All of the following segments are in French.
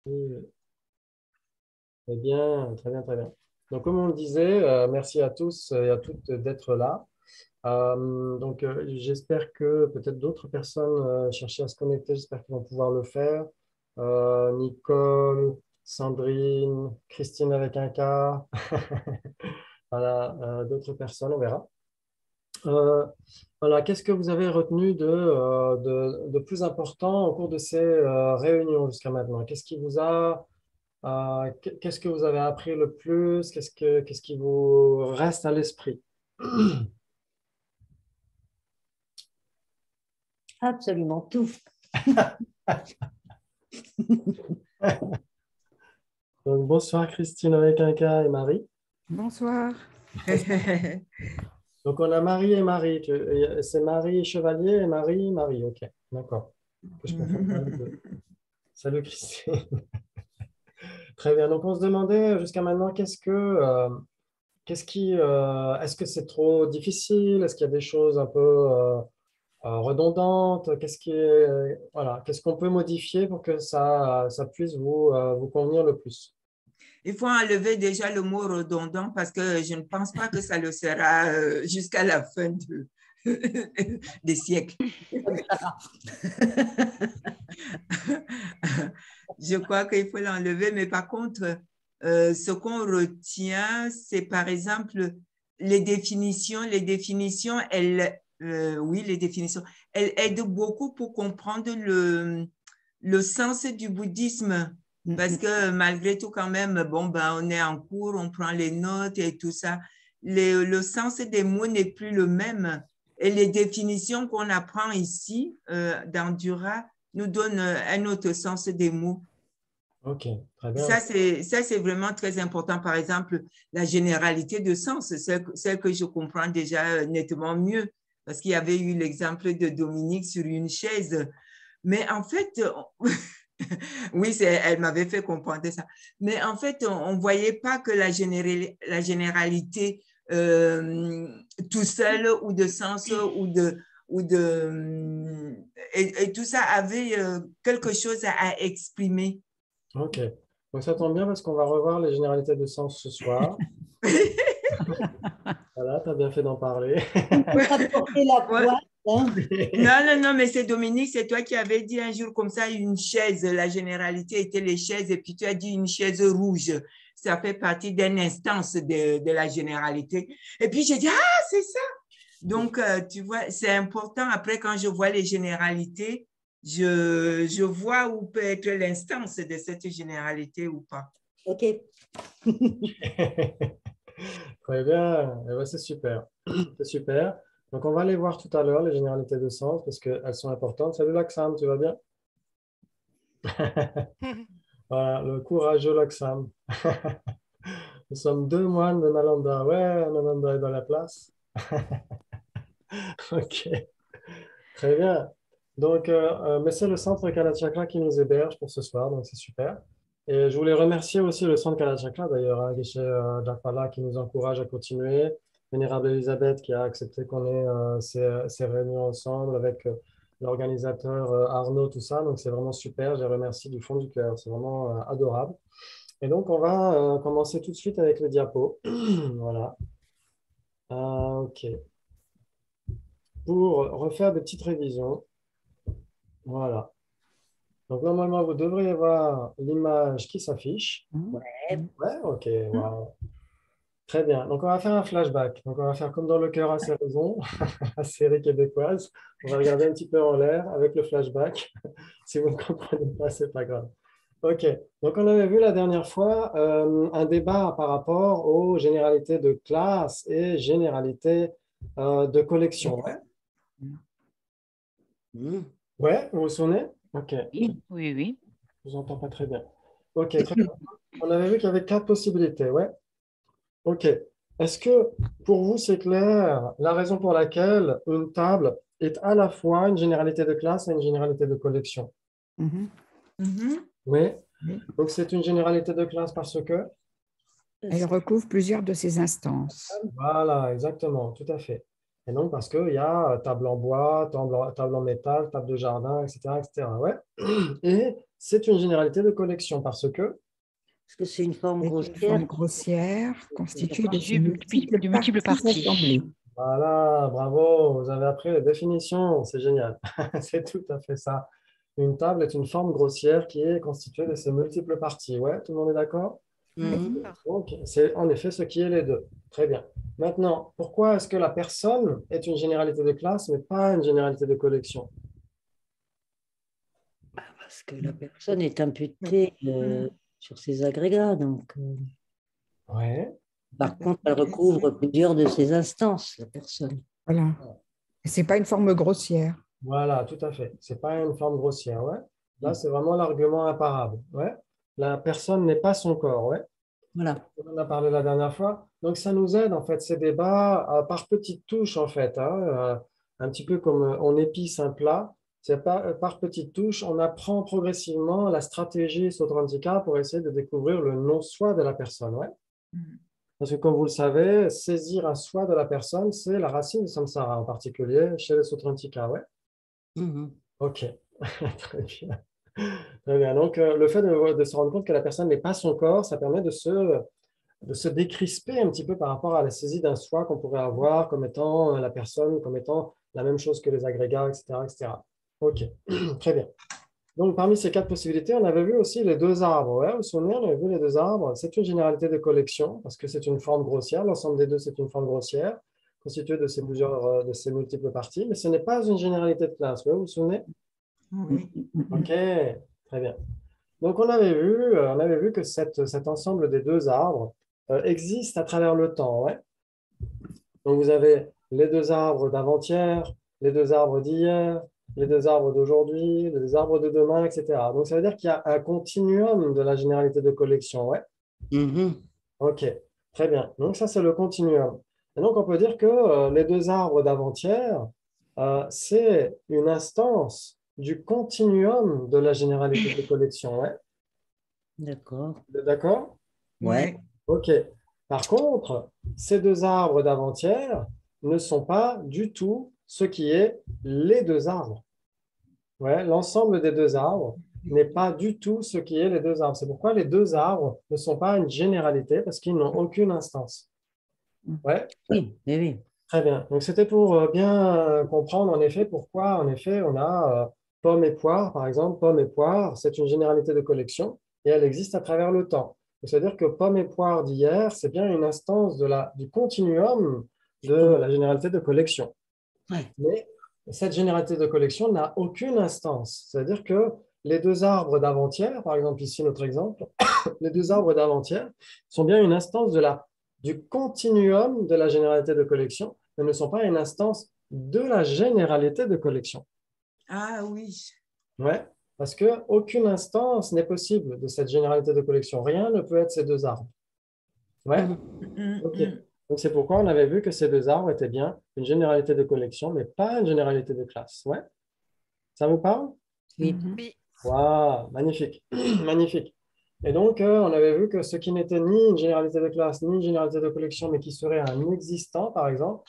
Oui. Eh bien, très bien, très bien. Donc, comme on le disait, merci à tous et à toutes d'être là. J'espère que peut-être d'autres personnes cherchaient à se connecter. J'espère qu'ils vont pouvoir le faire. Nicole, Sandrine, Christine avec un K. Voilà, d'autres personnes, on verra. Euh, voilà, qu'est-ce que vous avez retenu de plus important au cours de ces réunions jusqu'à maintenant? Qu'est-ce que vous avez appris le plus? Qu'est-ce qui vous reste à l'esprit? Absolument tout. Donc, bonsoir Christine avec un K et Marie. Bonsoir. Donc, on a Marie et Marie. C'est Marie Chevalier et Marie Marie. OK, d'accord. Que je confonds pas les deux. Salut Christine. Très bien. Donc, on se demandait jusqu'à maintenant, est-ce que c'est trop difficile? Est-ce qu'il y a des choses un peu redondantes? Voilà, qu'est-ce qu'on peut modifier pour que ça puisse vous convenir le plus? Il faut enlever déjà le mot redondant parce que je ne pense pas que ça le sera jusqu'à la fin des siècles. Je crois qu'il faut l'enlever, mais par contre, ce qu'on retient, c'est par exemple les définitions. Les définitions, les définitions, elles aident beaucoup pour comprendre le sens du bouddhisme. Parce que malgré tout, quand même, bon, ben, on est en cours, on prend les notes et tout ça. Le sens des mots n'est plus le même. Et les définitions qu'on apprend ici, dans Dura, nous donnent un autre sens des mots. OK, très bien. Ça, c'est vraiment très important. Par exemple, la généralité de sens, celle que je comprends déjà nettement mieux, parce qu'il y avait eu l'exemple de Dominique sur une chaise. Mais en fait, oui, elle m'avait fait comprendre ça. Mais en fait, on ne voyait pas que la généralité tout seul ou de sens et tout ça avait quelque chose à exprimer. OK. Donc ça tombe bien parce qu'on va revoir les généralités de sens ce soir. Voilà, tu as bien fait d'en parler. Apporter la pointe. Hein. Non, mais c'est Dominique, c'est toi qui avais dit un jour comme ça, une chaise, la généralité était les chaises, et puis tu as dit une chaise rouge. Ça fait partie d'une instance de la généralité. Et puis j'ai dit, ah, c'est ça. Donc, tu vois, c'est important. Après, quand je vois les généralités, je vois où peut être l'instance de cette généralité ou pas. OK. Très bien. Eh ben, c'est super. C'est super. Donc, on va les voir tout à l'heure, les généralités de sens, parce qu'elles sont importantes. Salut Laxam, tu vas bien? Voilà, le courageux Laxam. Nous sommes deux moines de Nalanda. Ouais, Nalanda est dans la place. OK. Très bien. Donc, mais c'est le centre Kalachakra qui nous héberge pour ce soir, donc c'est super. Et je voulais remercier aussi le centre Kalachakra, d'ailleurs, hein, Geshe Dakpala, qui nous encourage à continuer. Vénérable Elisabeth, qui a accepté qu'on ait ces réunions ensemble avec l'organisateur Arnaud, tout ça. Donc, c'est vraiment super. Je les remercie du fond du cœur. C'est vraiment adorable. Et donc, on va commencer tout de suite avec le diapo. Voilà. OK. Pour refaire des petites révisions. Voilà. Donc, normalement, vous devriez voir l'image qui s'affiche. Ouais. Ouais, OK. Wow. Très bien. Donc, on va faire un flashback. Donc, on va faire comme dans Le cœur a ses raisons, la série québécoise. On va regarder un petit peu en l'air avec le flashback. Si vous ne comprenez pas, c'est pas grave. OK. Donc, on avait vu la dernière fois un débat par rapport aux généralités de classe et généralités de collection. Ouais. Ouais, vous vous souvenez? OK. Oui, oui. Je vous entends pas très bien. OK, très bien. On avait vu qu'il y avait quatre possibilités, ouais. OK. Est-ce que pour vous, c'est clair la raison pour laquelle une table est à la fois une généralité de classe et une généralité de collection? Oui. Donc, c'est une généralité de classe parce que? Elle recouvre plusieurs de ces instances. Voilà, exactement, tout à fait. Et donc, parce qu'il y a table en bois, table en métal, table de jardin, etc., etc. Ouais. Et c'est une généralité de collection parce que Parce que c'est une forme C'est une grossière. forme grossière constituée de ces De multiples multiples parties parties. assemblées. voilà, bravo, vous avez appris les définitions, c'est génial. C'est tout à fait ça. Une table est une forme grossière qui est constituée de ses multiples parties. Ouais, tout le monde est d'accord? Mhm. Donc, c'est en effet ce qui est les deux. Très bien. Maintenant, pourquoi est-ce que la personne est une généralité de classe, mais pas une généralité de collection? Parce que la personne est imputée sur ses agrégats. Donc, Ouais, par contre, elle recouvre plusieurs de ces instances, la personne. Voilà. Et ce n'est pas une forme grossière. voilà, tout à fait. C'est pas une forme grossière. Ouais. Là, c'est vraiment l'argument imparable. Ouais. La personne n'est pas son corps. Ouais. Voilà. On en a parlé la dernière fois. Donc, ça nous aide, en fait, ces débats par petites touches, en fait. Hein, un petit peu comme on épice un plat. C'est par petites touches, on apprend progressivement la stratégie Sotrantika pour essayer de découvrir le non-soi de la personne. Ouais. Parce que, comme vous le savez, saisir un soi de la personne, c'est la racine du samsara, en particulier chez les Sotrantika. Ouais. Mhm. OK. Très bien. Très bien. Donc, le fait de se rendre compte que la personne n'est pas son corps, ça permet de se décrisper un petit peu par rapport à la saisie d'un soi qu'on pourrait avoir comme étant la personne, comme étant la même chose que les agrégats, etc., etc. OK. Très bien. Donc, parmi ces quatre possibilités, on avait vu aussi les deux arbres. Ouais, vous vous souvenez, on avait vu les deux arbres. C'est une généralité de collection parce que c'est une forme grossière. L'ensemble des deux, c'est une forme grossière constituée de de ces multiples parties, mais ce n'est pas une généralité de classe. Ouais, vous vous souvenez? Oui. OK, très bien. Donc, on avait vu que cet ensemble des deux arbres existe à travers le temps. Ouais. Donc, vous avez les deux arbres d'avant-hier, les deux arbres d'hier, les deux arbres d'aujourd'hui, les deux arbres de demain, etc. Donc, ça veut dire qu'il y a un continuum de la généralité de collection. Ouais. Mhm. OK, très bien. Donc, ça, c'est le continuum. Et donc, on peut dire que les deux arbres d'avant-hier, c'est une instance du continuum de la généralité de collection. Ouais. D'accord. Vous êtes d'accord? Ouais. OK. Par contre, ces deux arbres d'avant-hier ne sont pas du tout ce qui est les deux arbres. Ouais, l'ensemble des deux arbres n'est pas du tout ce qui est les deux arbres. C'est pourquoi les deux arbres ne sont pas une généralité parce qu'ils n'ont aucune instance. Ouais, Oui, oui, oui. très bien. Donc, c'était pour bien comprendre en effet pourquoi, en effet, on a pomme et poire, par exemple. Pomme et poire, c'est une généralité de collection et elle existe à travers le temps. C'est-à-dire que pomme et poire d'hier, c'est bien une instance du continuum de la généralité de collection. Ouais. Mais cette généralité de collection n'a aucune instance. C'est-à-dire que les deux arbres d'avant-hier, par exemple ici notre exemple, les deux arbres d'avant-hier sont bien une instance du continuum de la généralité de collection, mais ne sont pas une instance de la généralité de collection. Ah oui. Ouais, parce qu'aucune instance n'est possible de cette généralité de collection. Rien ne peut être ces deux arbres. Ouais, OK. Donc, c'est pourquoi on avait vu que ces deux arbres étaient bien une généralité de collection, mais pas une généralité de classe. Ouais, ça vous parle? Oui. Oui. Waouh, magnifique, magnifique. Et donc, on avait vu que ce qui n'était ni une généralité de classe, ni une généralité de collection, mais qui serait un existant, par exemple,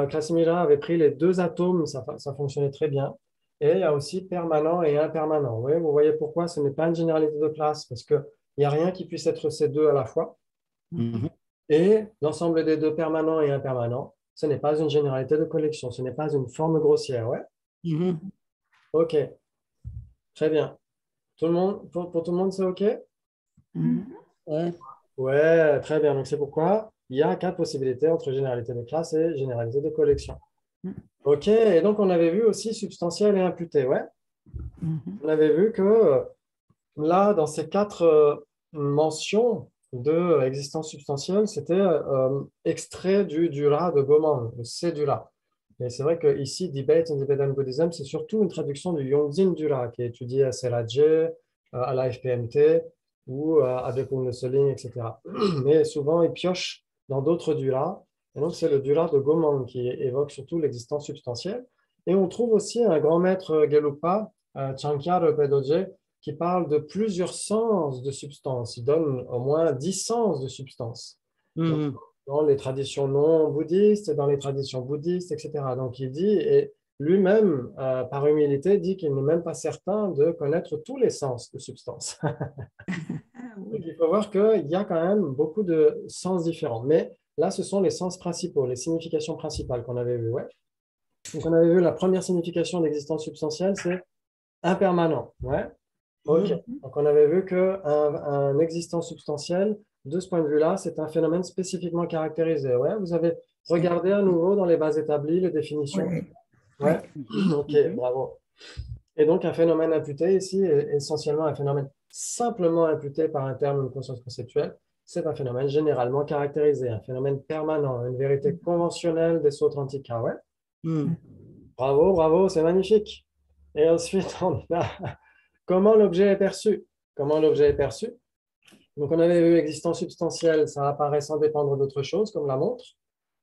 Casimira avait pris les deux atomes, ça fonctionnait très bien. Et il y a aussi permanent et impermanent. Oui, vous voyez pourquoi ce n'est pas une généralité de classe, parce qu'il n'y a rien qui puisse être ces deux à la fois. Mhm. Et l'ensemble des deux permanents et impermanents, ce n'est pas une généralité de collection, ce n'est pas une forme grossière. Ouais. Mhm. OK, très bien. Tout le monde, pour tout le monde, c'est OK? Ouais. Ouais, très bien. Donc, c'est pourquoi il y a quatre possibilités entre généralité de classe et généralité de collection. OK, et donc on avait vu aussi substantiel et imputé. Ouais. On avait vu que là, dans ces quatre mentions de existence substantielle, c'était extrait du Dura de Goman, le Cédula. Et c'est vrai que ici, Debate in Tibetan Buddhism, c'est surtout une traduction du Yongdzin Dura qui est étudié à CELAJ, à la FPMT ou à Dekung le Seling, etc. Mais souvent, il pioche dans d'autres Duras. Et donc, c'est le Dura de Goman qui évoque surtout l'existence substantielle. Et on trouve aussi un grand maître Gelugpa, Chankya Rinpoche, qui parle de plusieurs sens de substance. Il donne au moins 10 sens de substance. Donc, Mhm. dans les traditions non bouddhistes, dans les traditions bouddhistes, etc. Donc, il dit, et lui-même, par humilité, dit qu'il n'est même pas certain de connaître tous les sens de substance. Ah Donc, oui. il faut voir qu'il y a quand même beaucoup de sens différents. Mais là, ce sont les sens principaux, les significations principales qu'on avait vues. Ouais. Donc, on avait vu la première signification d'existence substantielle, c'est impermanent. Ouais. OK. Mhm. Donc, on avait vu qu'un existence substantielle, de ce point de vue-là, c'est un phénomène spécifiquement caractérisé. Ouais. Vous avez regardé à nouveau dans les bases établies les définitions. Oui, oui. Ouais. OK, Mhm. bravo. Et donc, un phénomène imputé ici est essentiellement un phénomène simplement imputé par un terme ou une conscience conceptuelle. C'est un phénomène généralement caractérisé, un phénomène permanent, une vérité conventionnelle des Sautrantika. Ouais. Mhm. Bravo, bravo, c'est magnifique. Et ensuite, on a comment l'objet est perçu. Comment l'objet est perçu. Donc, on avait vu existence substantielle, ça apparaît sans dépendre d'autre chose, comme la montre.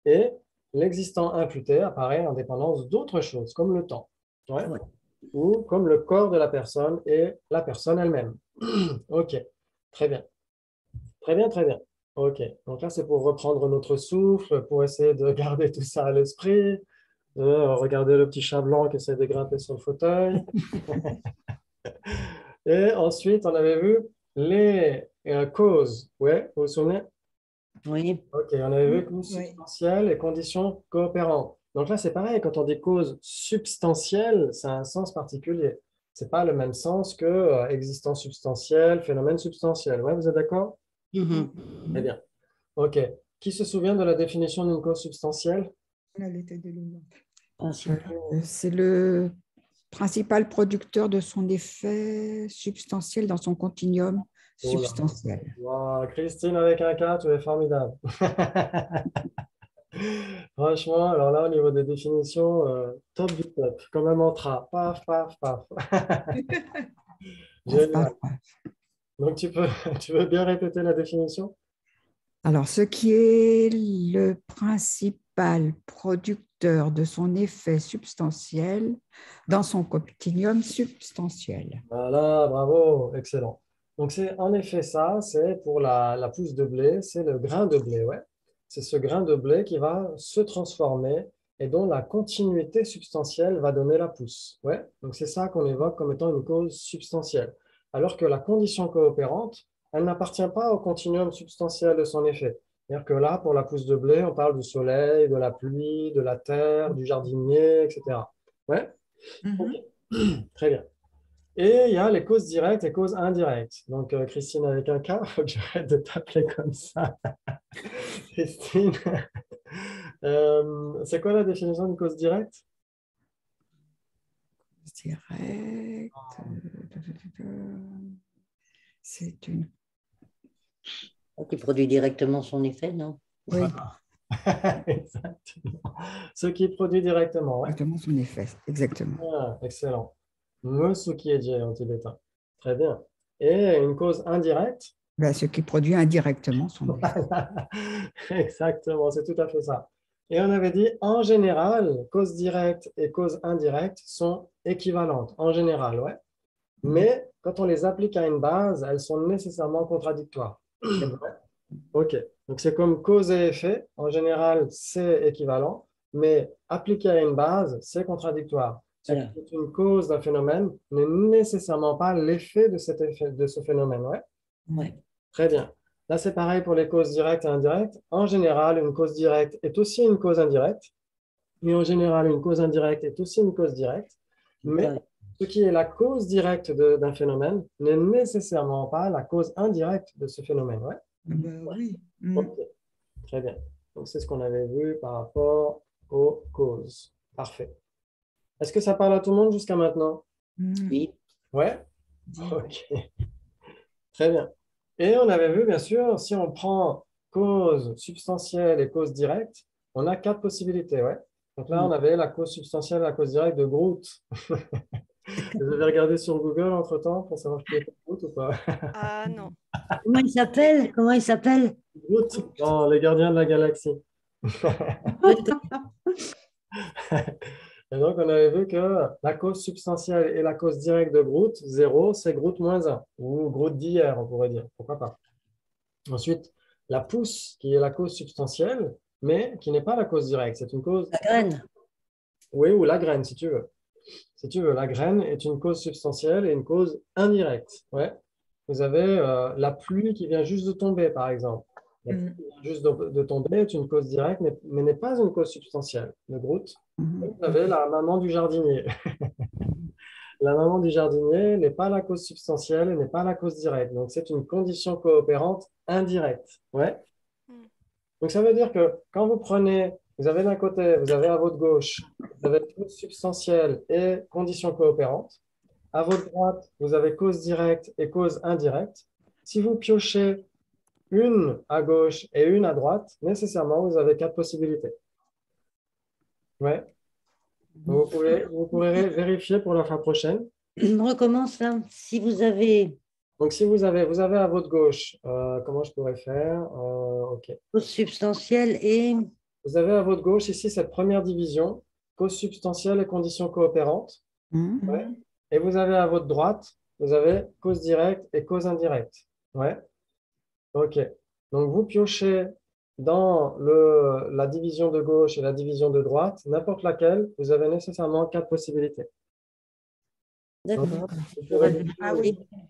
Et l'existant imputé apparaît en dépendance d'autre chose, comme le temps. Ouais. Ouais. Ou comme le corps de la personne et la personne elle-même. OK, très bien. Très bien, très bien. OK, donc là, c'est pour reprendre notre souffle, pour essayer de garder tout ça à l'esprit, de regarder le petit chat blanc qui essaie de grimper sur le fauteuil. Et ensuite, on avait vu les causes. Ouais, vous vous souvenez? Oui. OK, on avait vu cause Oui. substantielle et conditions coopérantes. Donc là, c'est pareil, quand on dit cause substantielle, ça a un sens particulier. Ce n'est pas le même sens que existence substantielle, phénomène substantiel. Ouais, vous êtes d'accord? Mhm. Très bien. OK. Qui se souvient de la définition d'une cause substantielle? La lettre de l'humain. C'est le principal producteur de son effet substantiel dans son continuum Oh là. substantiel. Wow, Christine avec un K, tu es formidable. Franchement, alors là, au niveau des définitions, top du top, comme un mantra. Paf, paf, paf. Paf, paf, Génial. paf. Donc, tu veux bien répéter la définition? Alors, ce qui est le principal producteur de son effet substantiel dans son continuum substantiel. Voilà, bravo, excellent. Donc, c'est en effet ça, c'est pour la pousse de blé, c'est le grain de blé, ouais. C'est ce grain de blé qui va se transformer et dont la continuité substantielle va donner la pousse, ouais. Donc, c'est ça qu'on évoque comme étant une cause substantielle. Alors que la condition coopérante, elle n'appartient pas au continuum substantiel de son effet. C'est-à-dire que là, pour la pousse de blé, on parle du soleil, de la pluie, de la terre, du jardinier, etc. Ouais, ok, Mhm. très bien. Et il y a les causes directes et causes indirectes. Donc, Christine avec un K, il faut que j'arrête de t'appeler comme ça. Christine, c'est quoi la définition d'une cause directe? Direct. C'est une. Qui produit directement son effet, non? Oui, Exactement. Ce qui produit directement, ouais. exactement son effet. Exactement. Ah, excellent. Musukieje en tibétain. Très bien. Et une cause indirecte? Ben, ce qui produit indirectement son effet. Exactement, c'est tout à fait ça. Et on avait dit, en général, cause directe et cause indirecte sont équivalentes, en général, ouais. Mais quand on les applique à une base, elles sont nécessairement contradictoires. OK. Donc, c'est comme cause et effet. En général, c'est équivalent, mais appliqué à une base, c'est contradictoire. Ce qui Voilà. est une cause d'un phénomène n'est nécessairement pas l'effet de cet effet, de ce phénomène. Ouais. Ouais. Très bien. Là, c'est pareil pour les causes directes et indirectes. En général, une cause directe est aussi une cause indirecte. Et en général, une cause indirecte est aussi une cause directe. Mais Ouais. ce qui est la cause directe d'un phénomène n'est nécessairement pas la cause indirecte de ce phénomène. Ouais. Ah ben oui. OK. Très bien. Donc, c'est ce qu'on avait vu par rapport aux causes. Parfait. Est-ce que ça parle à tout le monde jusqu'à maintenant? Oui. Ouais? Dis. OK. Très bien. Et on avait vu, bien sûr, si on prend cause substantielle et cause directe, on a quatre possibilités. Ouais. Donc là, on Mm. avait la cause substantielle et la cause directe de Groot. Vous avez regardé sur Google entre-temps pour savoir qui était Groot ou pas? Ah non. Comment il s'appelle? Comment il s'appelle? Groot dans Les Gardiens de la Galaxie. Et donc, on avait vu que la cause substantielle et la cause directe de Groot, 0, c'est Groot moins 1, ou Groot d'hier, on pourrait dire. Pourquoi pas? Ensuite, la pousse qui est la cause substantielle, mais qui n'est pas la cause directe. C'est une cause, La graine. oui, ou la graine, si tu veux. Si tu veux, la graine est une cause substantielle et une cause indirecte. Ouais. Vous avez la pluie qui vient juste de tomber, par exemple. La pluie qui vient juste de tomber est une cause directe, mais n'est pas une cause substantielle. Le Groot. Vous avez la maman du jardinier. La maman du jardinier n'est pas la cause substantielle et n'est pas la cause directe. Donc, c'est une condition coopérante indirecte. Ouais. Donc, ça veut dire que quand vous prenez, vous avez d'un côté, vous avez à votre gauche, vous avez cause substantielle et condition coopérante. À votre droite, vous avez cause directe et cause indirecte. Si vous piochez une à gauche et une à droite, nécessairement, vous avez 4 possibilités. Ouais. Vous pourrez vérifier pour la fois prochaine. On recommence là. Si vous avez Donc, si vous avez à votre gauche, comment je pourrais faire? OK. cause substantielle et Vous avez à votre gauche ici cette première division, cause substantielle et conditions coopérantes. Ouais. Et vous avez à votre droite, vous avez cause directe et cause indirecte. Ouais. OK. Donc, vous piochez dans la division de gauche et la division de droite, n'importe laquelle, vous avez nécessairement 4 possibilités. d'accord. Vous pourrez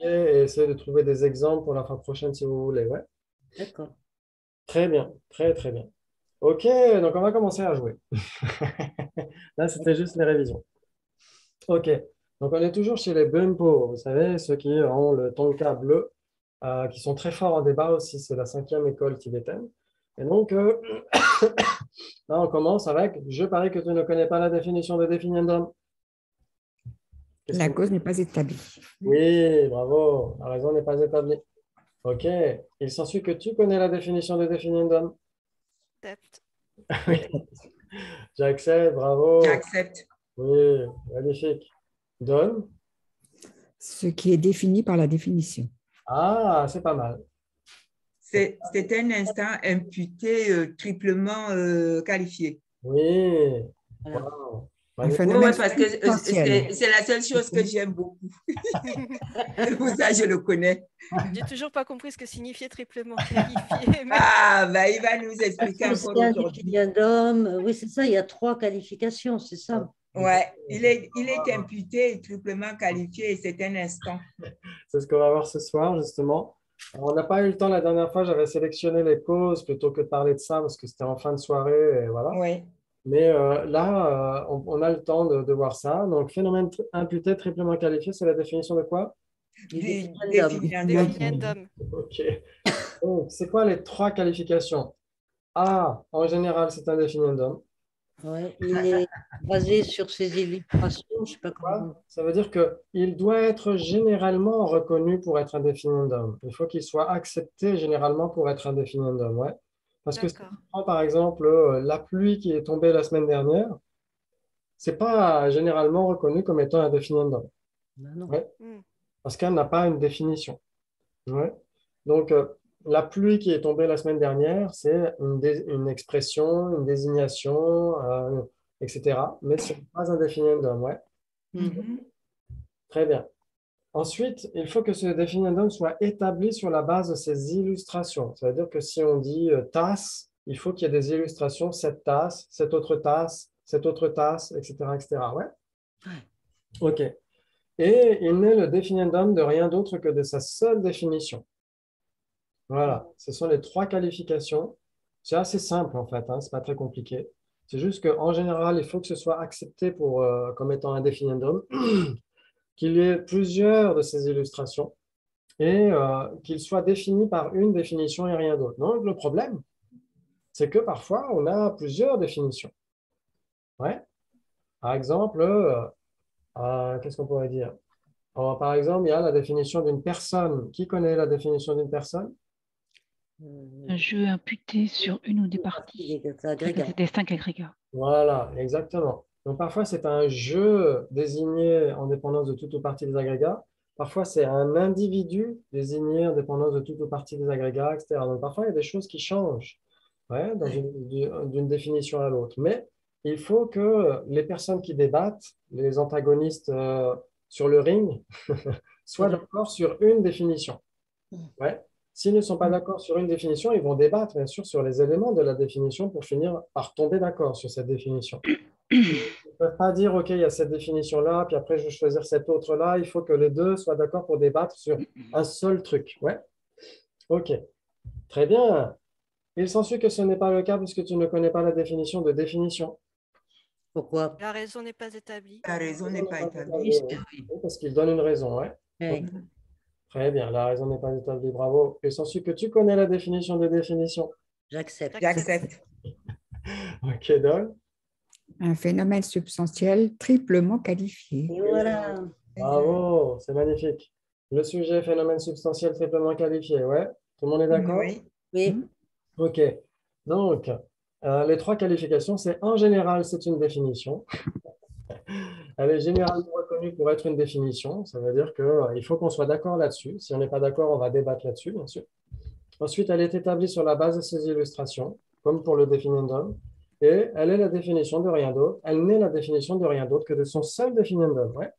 et essayer de trouver des exemples pour la fois prochaine si vous voulez. Ouais. D'accord. Très bien, très très bien. OK, donc on va commencer à jouer. Là, c'était juste les révisions. OK, donc on est toujours chez les Bumpo, vous savez, ceux qui ont le tonka bleu, qui sont très forts en débat aussi, c'est la 5e école tibétaine. Et donc, là, on commence avec « Je parie que tu ne connais pas la définition de définiendum ». La cause n'est pas établie. Oui, bravo, la raison n'est pas établie. OK, il s'ensuit que tu connais la définition de définiendum. Accepte. Oui, j'accepte, bravo. J'accepte. Oui, magnifique. Donne. Ce qui est défini par la définition. Ah, c'est pas mal. C'est un instant imputé triplement qualifié. Oui. Voilà. Wow. Un Magnifique. phénomène Oui, parce que substantiel. c'est la seule chose que j'aime beaucoup. C'est pour ça que je le connais. J'ai toujours pas compris ce que signifiait triplement qualifié. Mais... Ah, bah, il va nous expliquer Parce que encore c'est un aujourd'hui. définiendum. Oui, c'est ça, il y a 3 qualifications, c'est ça. Ouais, il est imputé et triplement qualifié et c'est un instant. C'est ce qu'on va voir ce soir, justement. Alors, on n'a pas eu le temps la dernière fois, j'avais sélectionné les causes plutôt que de parler de ça parce que c'était en fin de soirée et voilà. Oui. Mais là, on a le temps de voir ça. Donc, phénomène imputé, triplement qualifié, c'est la définition de quoi? Du Définiendum. définiendum. OK. Donc, c'est quoi les 3 qualifications? A, en général, c'est un définiendum. Ouais, il est basé sur ces illustrations, je ne sais pas comment. Ça veut dire qu'il doit être généralement reconnu pour être un définiendum. Il faut qu'il soit accepté généralement pour être un définiendum. Ouais. Parce que si D'accord. on prend par exemple la pluie qui est tombée la semaine dernière, ce n'est pas généralement reconnu comme étant un définiendum. Ben non. Ouais. Parce qu'elle n'a pas une définition. Ouais. Donc, la pluie qui est tombée la semaine dernière, c'est une expression, une désignation, etc. Mais ce n'est pas un définiendum. Ouais. Très bien. Ensuite, il faut que ce définiendum soit établi sur la base de ses illustrations. Ça veut dire que si on dit tasse, il faut qu'il y ait des illustrations, cette tasse, cette autre tasse, etc., etc. Ouais? OK. Et il n'est le définiendum de rien d'autre que de sa seule définition. Voilà. Ce sont les 3 qualifications. C'est assez simple en fait, hein, ce n'est pas très compliqué. C'est juste qu'en général, il faut que ce soit accepté comme étant un définiendum. Qu'il y ait plusieurs de ces illustrations et qu'il soit défini par une définition et rien d'autre. Donc, le problème, c'est que parfois, on a plusieurs définitions. Ouais. Par exemple, qu'est-ce qu'on pourrait dire? Par exemple, il y a la définition d'une personne. Qui connaît la définition d'une personne? Un jeu imputé sur une ou des parties des 5 agrégats. Voilà, exactement. Donc, parfois, c'est un jeu désigné en dépendance de toute ou partie des agrégats. Parfois, c'est un individu désigné en dépendance de toute ou partie des agrégats, etc. Donc, parfois, il y a des choses qui changent d'une définition à l'autre. Mais il faut que les personnes qui débattent, les antagonistes sur le ring, soient d'accord sur une définition. Ouais. S'ils ne sont pas d'accord sur une définition, ils vont débattre, bien sûr, sur les éléments de la définition pour finir par tomber d'accord sur cette définition. Ils ne peuvent pas dire, OK, il y a cette définition-là, puis après, je vais choisir cette autre-là. Il faut que les deux soient d'accord pour débattre sur un seul truc. Ouais? OK. Très bien. Il s'ensuit que ce n'est pas le cas puisque tu ne connais pas la définition de définition. Pourquoi? La raison n'est pas établie. La raison n'est pas établie. Oui. Oui, parce qu'il donne une raison. Ouais? Oui. Très bien. La raison n'est pas établie. Bravo. Il s'ensuit que tu connais la définition de définition. J'accepte. J'accepte. OK, donc. Un phénomène substantiel triplement qualifié. Et voilà. Bravo, c'est magnifique. Le sujet, phénomène substantiel triplement qualifié, ouais. Tout le monde est d'accord? Oui. Oui. OK. Donc, les trois qualifications, c'est en général, c'est une définition. Elle est généralement reconnue pour être une définition. Ça veut dire qu'il faut qu'on soit d'accord là-dessus. Si on n'est pas d'accord, on va débattre là-dessus, bien sûr. Ensuite, elle est établie sur la base de ces illustrations, comme pour le définendum. Et elle est la définition de rien d'autre. Elle n'est la définition de rien d'autre que de son seul définendum. Ouais.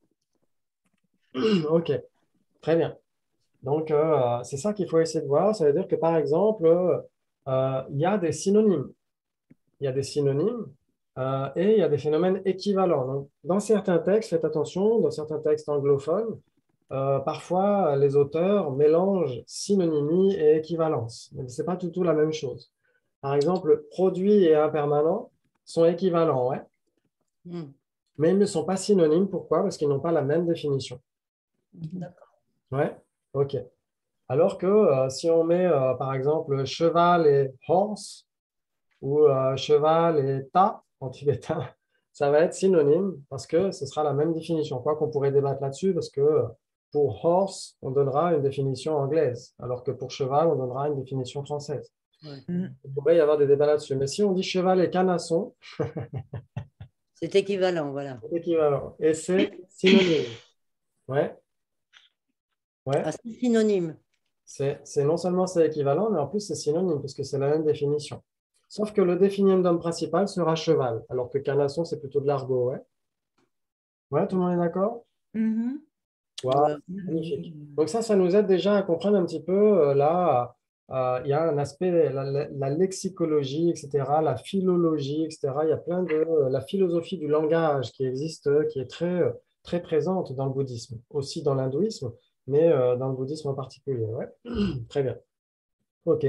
OK. Très bien. Donc, c'est ça qu'il faut essayer de voir. Ça veut dire que, par exemple, il y a des synonymes. Il y a des synonymes et il y a des phénomènes équivalents. Donc, dans certains textes, faites attention, dans certains textes anglophones, parfois, les auteurs mélangent synonymie et équivalence. Mais ce n'est pas du tout la même chose. Par exemple, produit et impermanent sont équivalents, ouais, mais ils ne sont pas synonymes. Pourquoi? Parce qu'ils n'ont pas la même définition. D'accord. Ouais, OK. Alors que si on met, par exemple, cheval et horse ou cheval et ta en tibétain, ça va être synonyme parce que ce sera la même définition. Quoi qu'on pourrait débattre là-dessus parce que pour horse, on donnera une définition anglaise, alors que pour cheval, on donnera une définition française. Ouais. Il pourrait y avoir des débats là-dessus. Mais si on dit cheval et canasson, C'est équivalent, voilà. c'est équivalent. Et c'est synonyme. Ouais. Ouais. Ah, c'est synonyme. C'est non seulement c'est équivalent, mais en plus c'est synonyme, puisque c'est la même définition. Sauf que le définendum principal sera cheval, alors que canasson, c'est plutôt de l'argot, ouais. Ouais, tout le monde est d'accord? Wow, magnifique. Donc ça nous aide déjà à comprendre un petit peu, là, il y a un aspect, la lexicologie, etc., la philologie, etc. Il y a plein de, la philosophie du langage qui existe, qui est très, très présente dans le bouddhisme, aussi dans l'hindouisme, mais dans le bouddhisme en particulier. Ouais. Très bien. OK.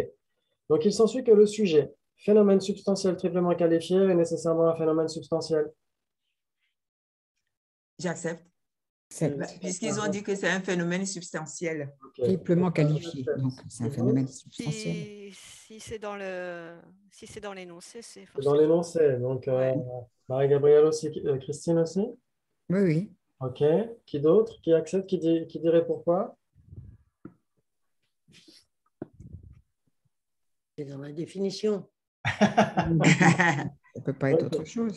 Donc, il s'ensuit que le sujet, phénomène substantiel triplement qualifié, est nécessairement un phénomène substantiel. J'accepte. C'est Puisqu'ils ont dit que c'est un phénomène substantiel. OK. triplement qualifié. Donc, c'est un phénomène substantiel. Si c'est dans l'énoncé, c'est C'est dans forcément. l'énoncé. Donc, Ouais. Marie-Gabrielle aussi, Christine aussi? Oui, oui. OK. Qui d'autre? Qui accepte? Qui dirait pourquoi? C'est dans la définition. Ça ne peut pas être autre chose.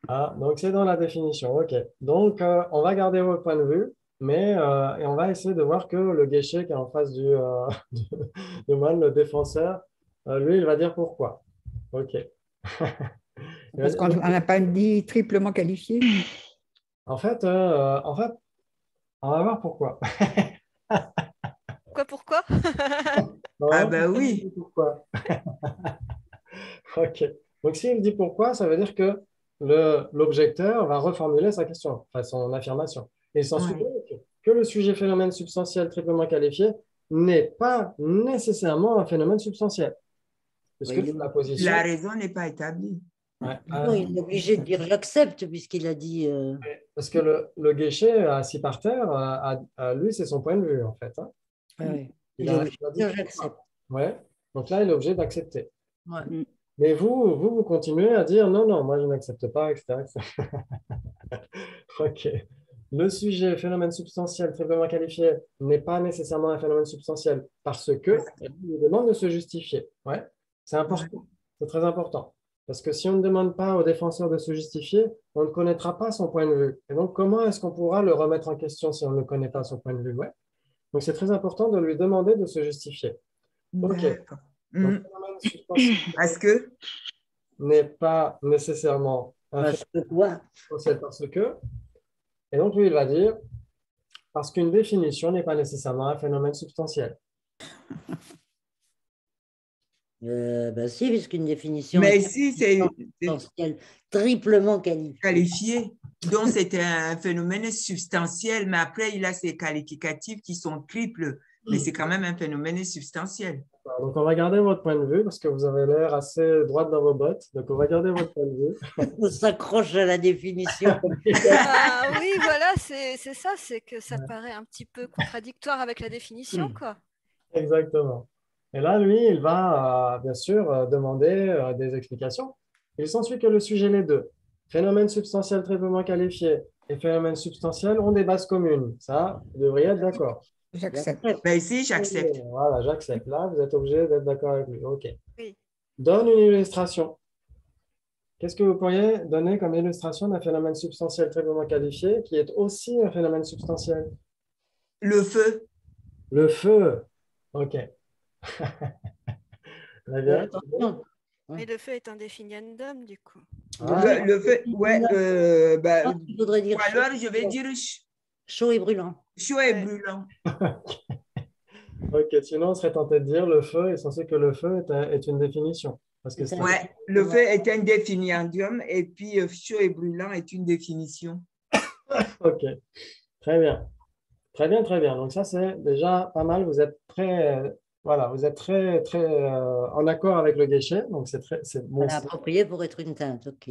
Ah, donc c'est dans la définition. OK. Donc, on va garder votre point de vue, mais et on va essayer de voir que le guéché qui est en face du moine, le défenseur, lui, il va dire pourquoi. OK. Parce qu'on n'a pas dit triplement qualifié. En fait, on va voir pourquoi. Pourquoi? Ah ben oui. Pourquoi? OK. Donc, s'il dit pourquoi, ça veut dire que l'objecteur va reformuler sa question, enfin son affirmation. Et il s'ensuit que le sujet phénomène substantiel triplement qualifié n'est pas nécessairement un phénomène substantiel. Puisque Oui, la position. La raison n'est pas établie. Ouais, Non, il est obligé de dire j'accepte puisqu'il a dit. parce que le guéché assis par terre, lui, c'est son point de vue, en fait. Hein. Ouais. Il Il est a obligé de dit dire j'accepte. ouais. Donc là, il est obligé d'accepter. Ouais. Mais vous continuez à dire non, non, moi je n'accepte pas, etc. OK. Le sujet, phénomène substantiel triplement qualifié, n'est pas nécessairement un phénomène substantiel parce que il demande de se justifier. Ouais. C'est important. C'est très important. Parce que si on ne demande pas au défenseur de se justifier, on ne connaîtra pas son point de vue. Et donc, comment est-ce qu'on pourra le remettre en question si on ne connaît pas son point de vue? Ouais. Donc, c'est très important de lui demander de se justifier. OK. D'accord. Donc, le phénomène substantiel Parce que n'est pas nécessairement un Parce que quoi? substantiel parce que. Et donc, lui, il va dire parce qu'une définition n'est pas nécessairement un phénomène substantiel. Ben si, puisqu'une définition Mais est si, c'est substantielle, triplement qualifiée. qualifié. Donc, c'est un phénomène substantiel, mais après, il a ses qualificatifs qui sont triples, mais c'est quand même un phénomène substantiel. Donc, on va garder votre point de vue parce que vous avez l'air assez droite dans vos bottes. Donc, on va garder votre point de vue. On s'accroche à la définition. Ah oui, voilà, c'est ça, c'est que ça paraît un petit peu contradictoire avec la définition, quoi. Exactement. Et là, lui, il va bien sûr demander des explications. Il s'ensuit que le sujet, les deux, phénomène substantiel triplement qualifié et phénomène substantiel ont des bases communes. Ça, vous devriez être d'accord. J'accepte. Ben ici, j'accepte. Voilà, j'accepte. Là, vous êtes obligé d'être d'accord avec lui. OK. Oui. Donne une illustration. Qu'est-ce que vous pourriez donner comme illustration d'un phénomène substantiel triplement qualifié qui est aussi un phénomène substantiel? Le feu. Le feu. OK. Très bien. Attention. Mais le feu est un définiendum, du coup. Ah, Le feu, ouais. Ben, Il faudrait dire ou alors, je vais dire chaud et brûlant. chaud et brûlant. OK. Sinon, on serait tenté de dire le feu est censé que le feu est une définition. Parce que c'est Ouais, le feu est un définiendum et puis chaud et brûlant est une définition. OK. Très bien. Très bien, très bien. Donc ça, c'est déjà pas mal. Vous êtes très, voilà, vous êtes très, très en accord avec le guéchet. Donc c'est bon. Voilà, approprié pour être une teinte, ok.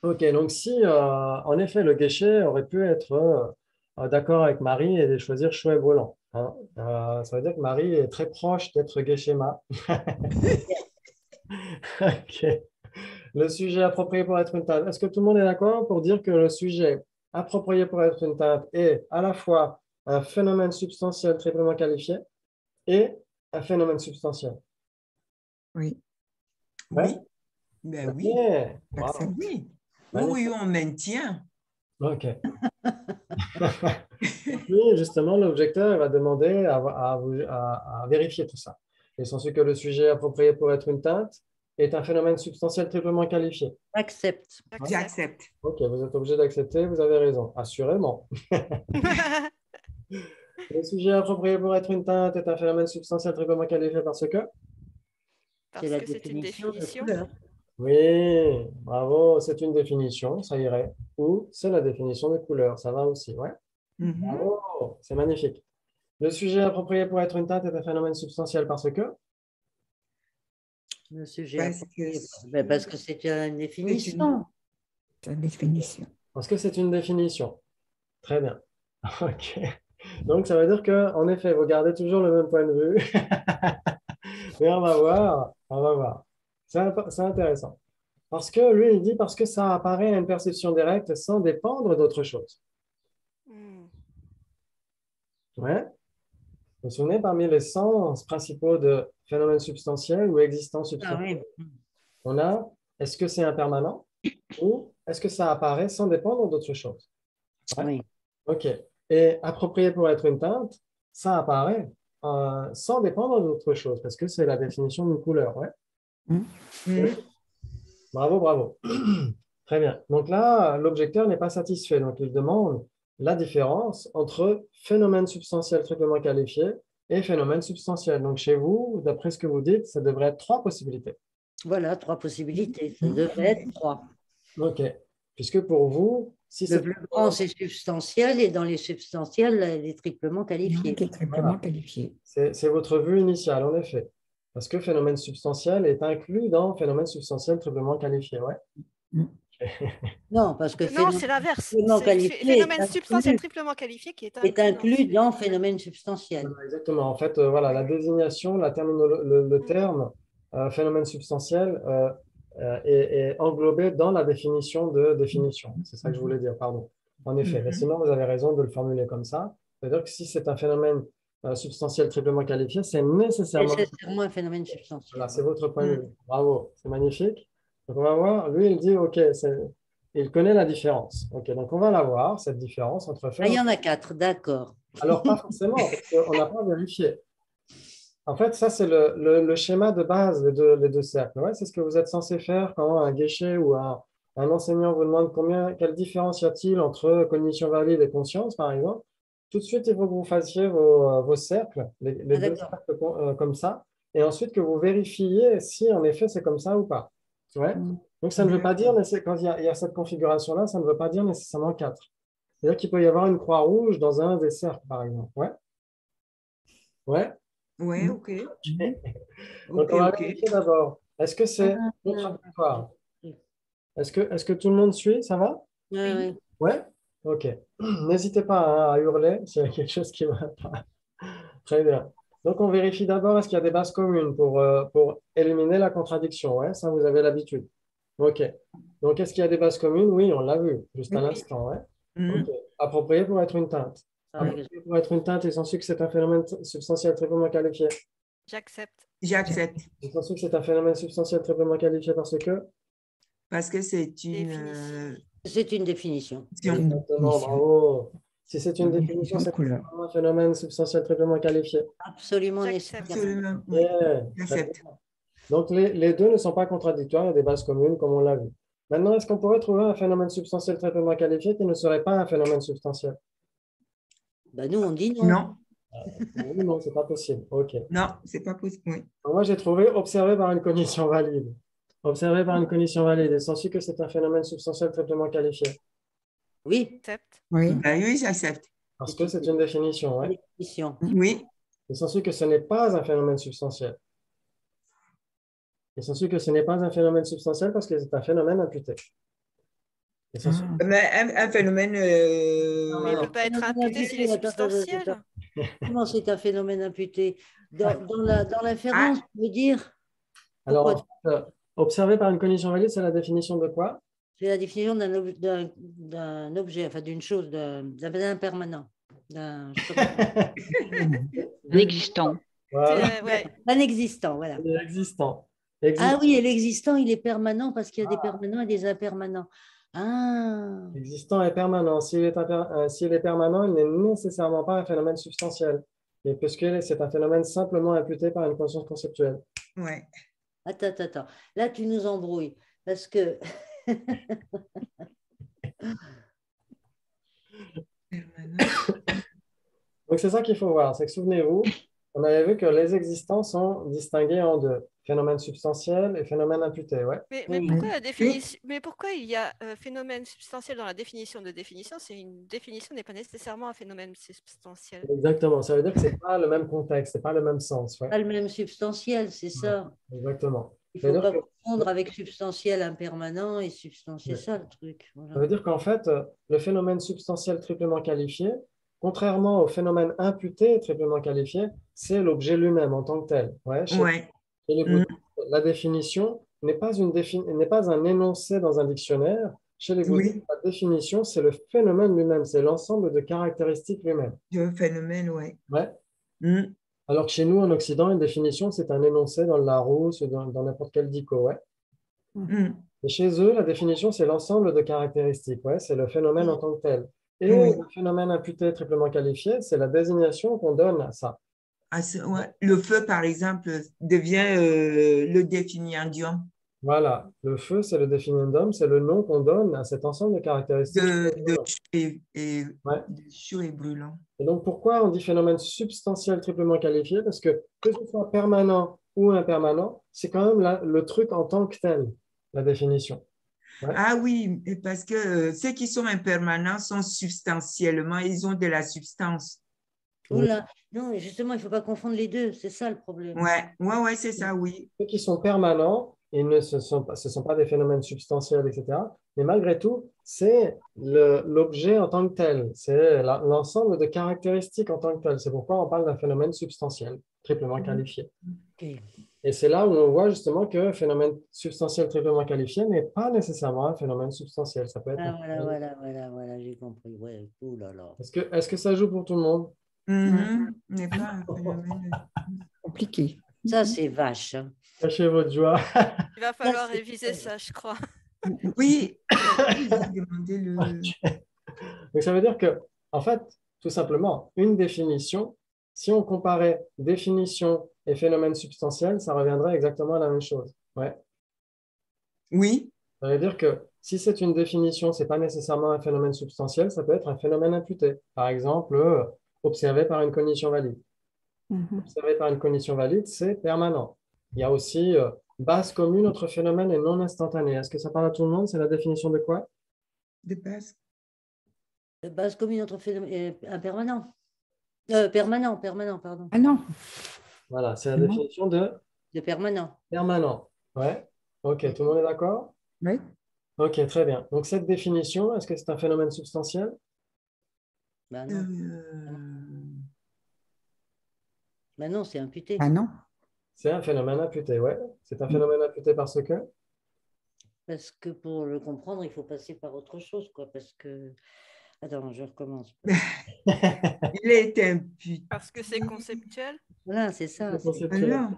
OK. Donc si, en effet, le guéchet aurait pu être d'accord avec Marie et de choisir chaud et brûlant. Hein. Ça veut dire que Marie est très proche d'être guéchéma. OK. Le sujet approprié pour être une teinte. Est-ce que tout le monde est d'accord pour dire que le sujet approprié pour être une teinte est à la fois un phénomène substantiel triplement qualifié et un phénomène substantiel? Oui. Ouais. Oui. Ben oui. OK. J'accepte. Wow. Oui. Magnifique. Oui, on maintient. OK. Puis, justement, l'objecteur va demander à vérifier tout ça. Il s'ensuit que le sujet approprié pour être une teinte est un phénomène substantiel triplement qualifié. Accepte. J'accepte. OK, vous êtes obligé d'accepter, vous avez raison. Assurément. Le sujet approprié pour être une teinte est un phénomène substantiel triplement qualifié parce que? Parce la que c'est une définition de définition. couleur. Oui, bravo, c'est une définition, ça irait. Ou c'est la définition de couleur, ça va aussi, ouais. Mhm. Bravo, c'est magnifique. Le sujet approprié pour être une teinte est un phénomène substantiel parce que? Le sujet Parce approprié. que- Ben, parce que c'est une définition. C'est la définition. Parce que c'est une définition. Très bien. OK. Donc, ça veut dire qu'en effet, vous gardez toujours le même point de vue. Mais on va voir, on va voir. C'est intéressant. Parce que lui, il dit parce que ça apparaît à une perception directe sans dépendre d'autre chose. Hmm. Ouais. Vous vous souvenez, parmi les sens principaux de phénomènes substantiels ou existants Ah substantiels, oui. on a est-ce que c'est impermanent ou est-ce que ça apparaît sans dépendre d'autre chose? Ouais. Oui. OK. Et approprié pour être une teinte, ça apparaît sans dépendre d'autre chose parce que c'est la définition d'une couleur. Ouais. Mhm. Bravo, bravo. Très bien. Donc là, l'objecteur n'est pas satisfait. Donc, il demande la différence entre phénomène substantiel triplement qualifié et phénomène substantiel. Donc, chez vous, d'après ce que vous dites, ça devrait être trois possibilités. Voilà, trois possibilités. Ça devrait être trois. OK. Puisque pour vous, si Le c'est plus grand, c'est substantiel, et dans les substantiels, les triplement qualifiés. Qui est triplement Voilà. qualifié. c'est votre vue initiale, en effet. Parce que phénomène substantiel est inclus dans phénomène substantiel triplement qualifié. Ouais. Non, parce que Non, c'est l'inverse. triplement C'est qualifié phénomène est substantiel inclus, triplement qualifié qui est est inclus dans phénomène substantiel. Voilà, exactement. En fait, voilà, la désignation, le terme phénomène substantiel est englobé dans la définition de définition. C'est ça que je voulais dire, pardon. En effet, mais sinon, vous avez raison de le formuler comme ça. C'est-à-dire que si c'est un phénomène substantiel triplement qualifié, c'est nécessairement... Nécessairement un phénomène substantiel. Voilà, c'est votre point de vue. Bravo, c'est magnifique. Donc, on va voir. Lui, il dit, OK, il connaît la différence. OK, donc on va la voir, cette différence entre Ah, il y en a quatre, d'accord. Alors, pas forcément, parce qu'on n'a pas vérifié. En fait, ça, c'est le schéma de base, les deux cercles. Ouais, c'est ce que vous êtes censé faire quand un guichet ou un enseignant vous demande quelle différence y a-t-il entre cognition valide et conscience, par exemple. Tout de suite, il faut que vous fassiez vos cercles, les deux cercles comme ça, et ensuite que vous vérifiez si en effet c'est comme ça ou pas. Ouais. Donc ça ne veut pas dire, quand il y a cette configuration-là, ça ne veut pas dire nécessairement 4. C'est-à-dire qu'il peut y avoir une croix rouge dans un des cercles, par exemple. Ouais. Ouais. Ouais, ok. Donc on va vérifier d'abord. Est-ce que c'est contradictoire? Est-ce que tout le monde suit? Ça va? Oui. Ouais? Ok. N'hésitez pas hein, à hurler s'il y a quelque chose qui ne va pas. Très bien. Donc, on vérifie d'abord est-ce qu'il y a des bases communes pour éliminer la contradiction. Ouais, ça, vous avez l'habitude. OK. Donc, est-ce qu'il y a des bases communes? Oui, on l'a vu juste à l'instant. Ouais. OK. Approprié pour être une teinte. Approprié pour être une teinte, il s'ensuit que c'est un phénomène substantiel triplement qualifié. J'accepte. J'accepte. Il s'ensuit que c'est un phénomène substantiel triplement qualifié parce que c'est une... C'est une définition. Exactement, bravo. Si c'est une définition, c'est un phénomène substantiel triplement qualifié. Absolument nécessaire. Absolument, oui. Yeah. J'accepte. Donc, les deux ne sont pas contradictoires, il y a des bases communes, comme on l'a vu. Maintenant, est-ce qu'on pourrait trouver un phénomène substantiel triplement qualifié qui ne serait pas un phénomène substantiel? Ben, nous, on dit non. Non. Oui, non, c'est pas possible. OK. Non, c'est pas possible. Oui. Donc, moi, j'ai trouvé observé par une condition valide. Observé par une condition valide. Il s'ensuit que c'est un phénomène substantiel triplement qualifié. Oui. J'accepte. Oui. Ben oui, j'accepte. Parce que c'est une définition. Ouais. Définition. Oui. Il s'ensuit que ce n'est pas un phénomène substantiel. Il s'ensuit que ce n'est pas un phénomène substantiel parce que c'est un phénomène imputé. Mais un phénomène... Mais il ne peut pas être imputé s'il est substantiel. Comment c'est un phénomène imputé? Dans l'inférence, tu veux dire? Alors, observé par une condition valide, c'est la définition de quoi? C'est la définition d'un objet, enfin d'une chose, d'un impermanent. D'un existant. Voilà. Un existant, voilà. Existant. Ah oui, et l'existant, il est permanent parce qu'il y a des permanents et des impermanents. Ah. Existant est permanent. S'il est permanent, il n'est nécessairement pas un phénomène substantiel, et puisque c'est un phénomène simplement imputé par une conscience conceptuelle. Ouais. Attends. Là, tu nous embrouilles parce que... Donc, c'est ça qu'il faut voir. C'est que, souvenez-vous, on avait vu que les existants sont distingués en deux. Phénomène substantiel et phénomène imputé. Ouais. Mais pourquoi il y a phénomène substantiel dans la définition de définition? C'est une définition n'est pas nécessairement un phénomène substantiel. Exactement. Ça veut dire que ce n'est pas le même contexte, ce n'est pas le même sens. Ouais. Pas le même substantiel, c'est ça. Exactement. Il ne faut pas confondre avec substantiel impermanent et substantiel, c'est ça le truc. Voilà. Ça veut dire qu'en fait, le phénomène substantiel triplement qualifié, contrairement au phénomène imputé triplement qualifié, c'est l'objet lui-même en tant que tel. Ouais, chez les bouddhistes, la définition n'est pas un énoncé dans un dictionnaire. Chez les bouddhistes, la définition, c'est le phénomène lui-même, c'est l'ensemble de caractéristiques lui-même. Le phénomène, oui. Ouais. Alors que chez nous, en Occident, une définition, c'est un énoncé dans le Larousse ou dans n'importe quel dico. Ouais. Et chez eux, la définition, c'est l'ensemble de caractéristiques. Ouais, c'est le phénomène en tant que tel. Et le phénomène imputé triplement qualifié, c'est la désignation qu'on donne à ça. Le feu, par exemple, devient le définiandium. Voilà, le feu, c'est le définiendum, c'est le nom qu'on donne à cet ensemble de caractéristiques. De chaud et brûlant. Et donc, pourquoi on dit phénomène substantiel triplement qualifié? Parce que ce soit permanent ou impermanent, c'est quand même le truc en tant que tel, la définition. Ouais. Ah oui, parce que ceux qui sont impermanents sont substantiellement, ils ont de la substance. Oula, non, justement, il ne faut pas confondre les deux, c'est ça le problème. Ouais, c'est ça, oui. Ceux qui sont permanents, ce ne sont pas des phénomènes substantiels, etc. Mais malgré tout, c'est l'objet en tant que tel, c'est l'ensemble de caractéristiques en tant que tel. C'est pourquoi on parle d'un phénomène substantiel, triplement qualifié. Et c'est là où on voit justement que phénomène substantiel triplement qualifié n'est pas nécessairement un phénomène substantiel. Ça peut être voilà, j'ai compris. Ouais. Ouh là là. Est-ce que ça joue pour tout le monde? N'est pas un phénomène compliqué. Ça, c'est vache. Cachez votre joie. Il va falloir réviser ça, je crois. Oui. Donc, ça veut dire que, en fait, tout simplement, une définition, si on comparait définition et phénomène substantiel, ça reviendrait exactement à la même chose. Ouais. Oui. Ça veut dire que si c'est une définition, ce n'est pas nécessairement un phénomène substantiel, ça peut être un phénomène imputé. Par exemple, observé par une cognition valide. observé par une cognition valide, c'est permanent. Il y a aussi base commune entre phénomène et non instantané. Est-ce que ça parle à tout le monde? C'est la définition de quoi? De base. De base commune entre phénomène et impermanent. Permanent, pardon. Ah non. Voilà, c'est la définition de De permanent. permanent. Ouais. Ok, tout le monde est d'accord? Oui. Ok, très bien. Donc, cette définition, est-ce que c'est un phénomène substantiel? Ben non. Ben non, c'est imputé. Ah non. C'est un phénomène imputé, ouais. C'est un phénomène imputé parce que? Parce que pour le comprendre, il faut passer par autre chose, quoi. Parce que. Attends, je recommence. Il est imputé. Parce que c'est conceptuel. Voilà, c'est ça. C'est conceptuel. Alors,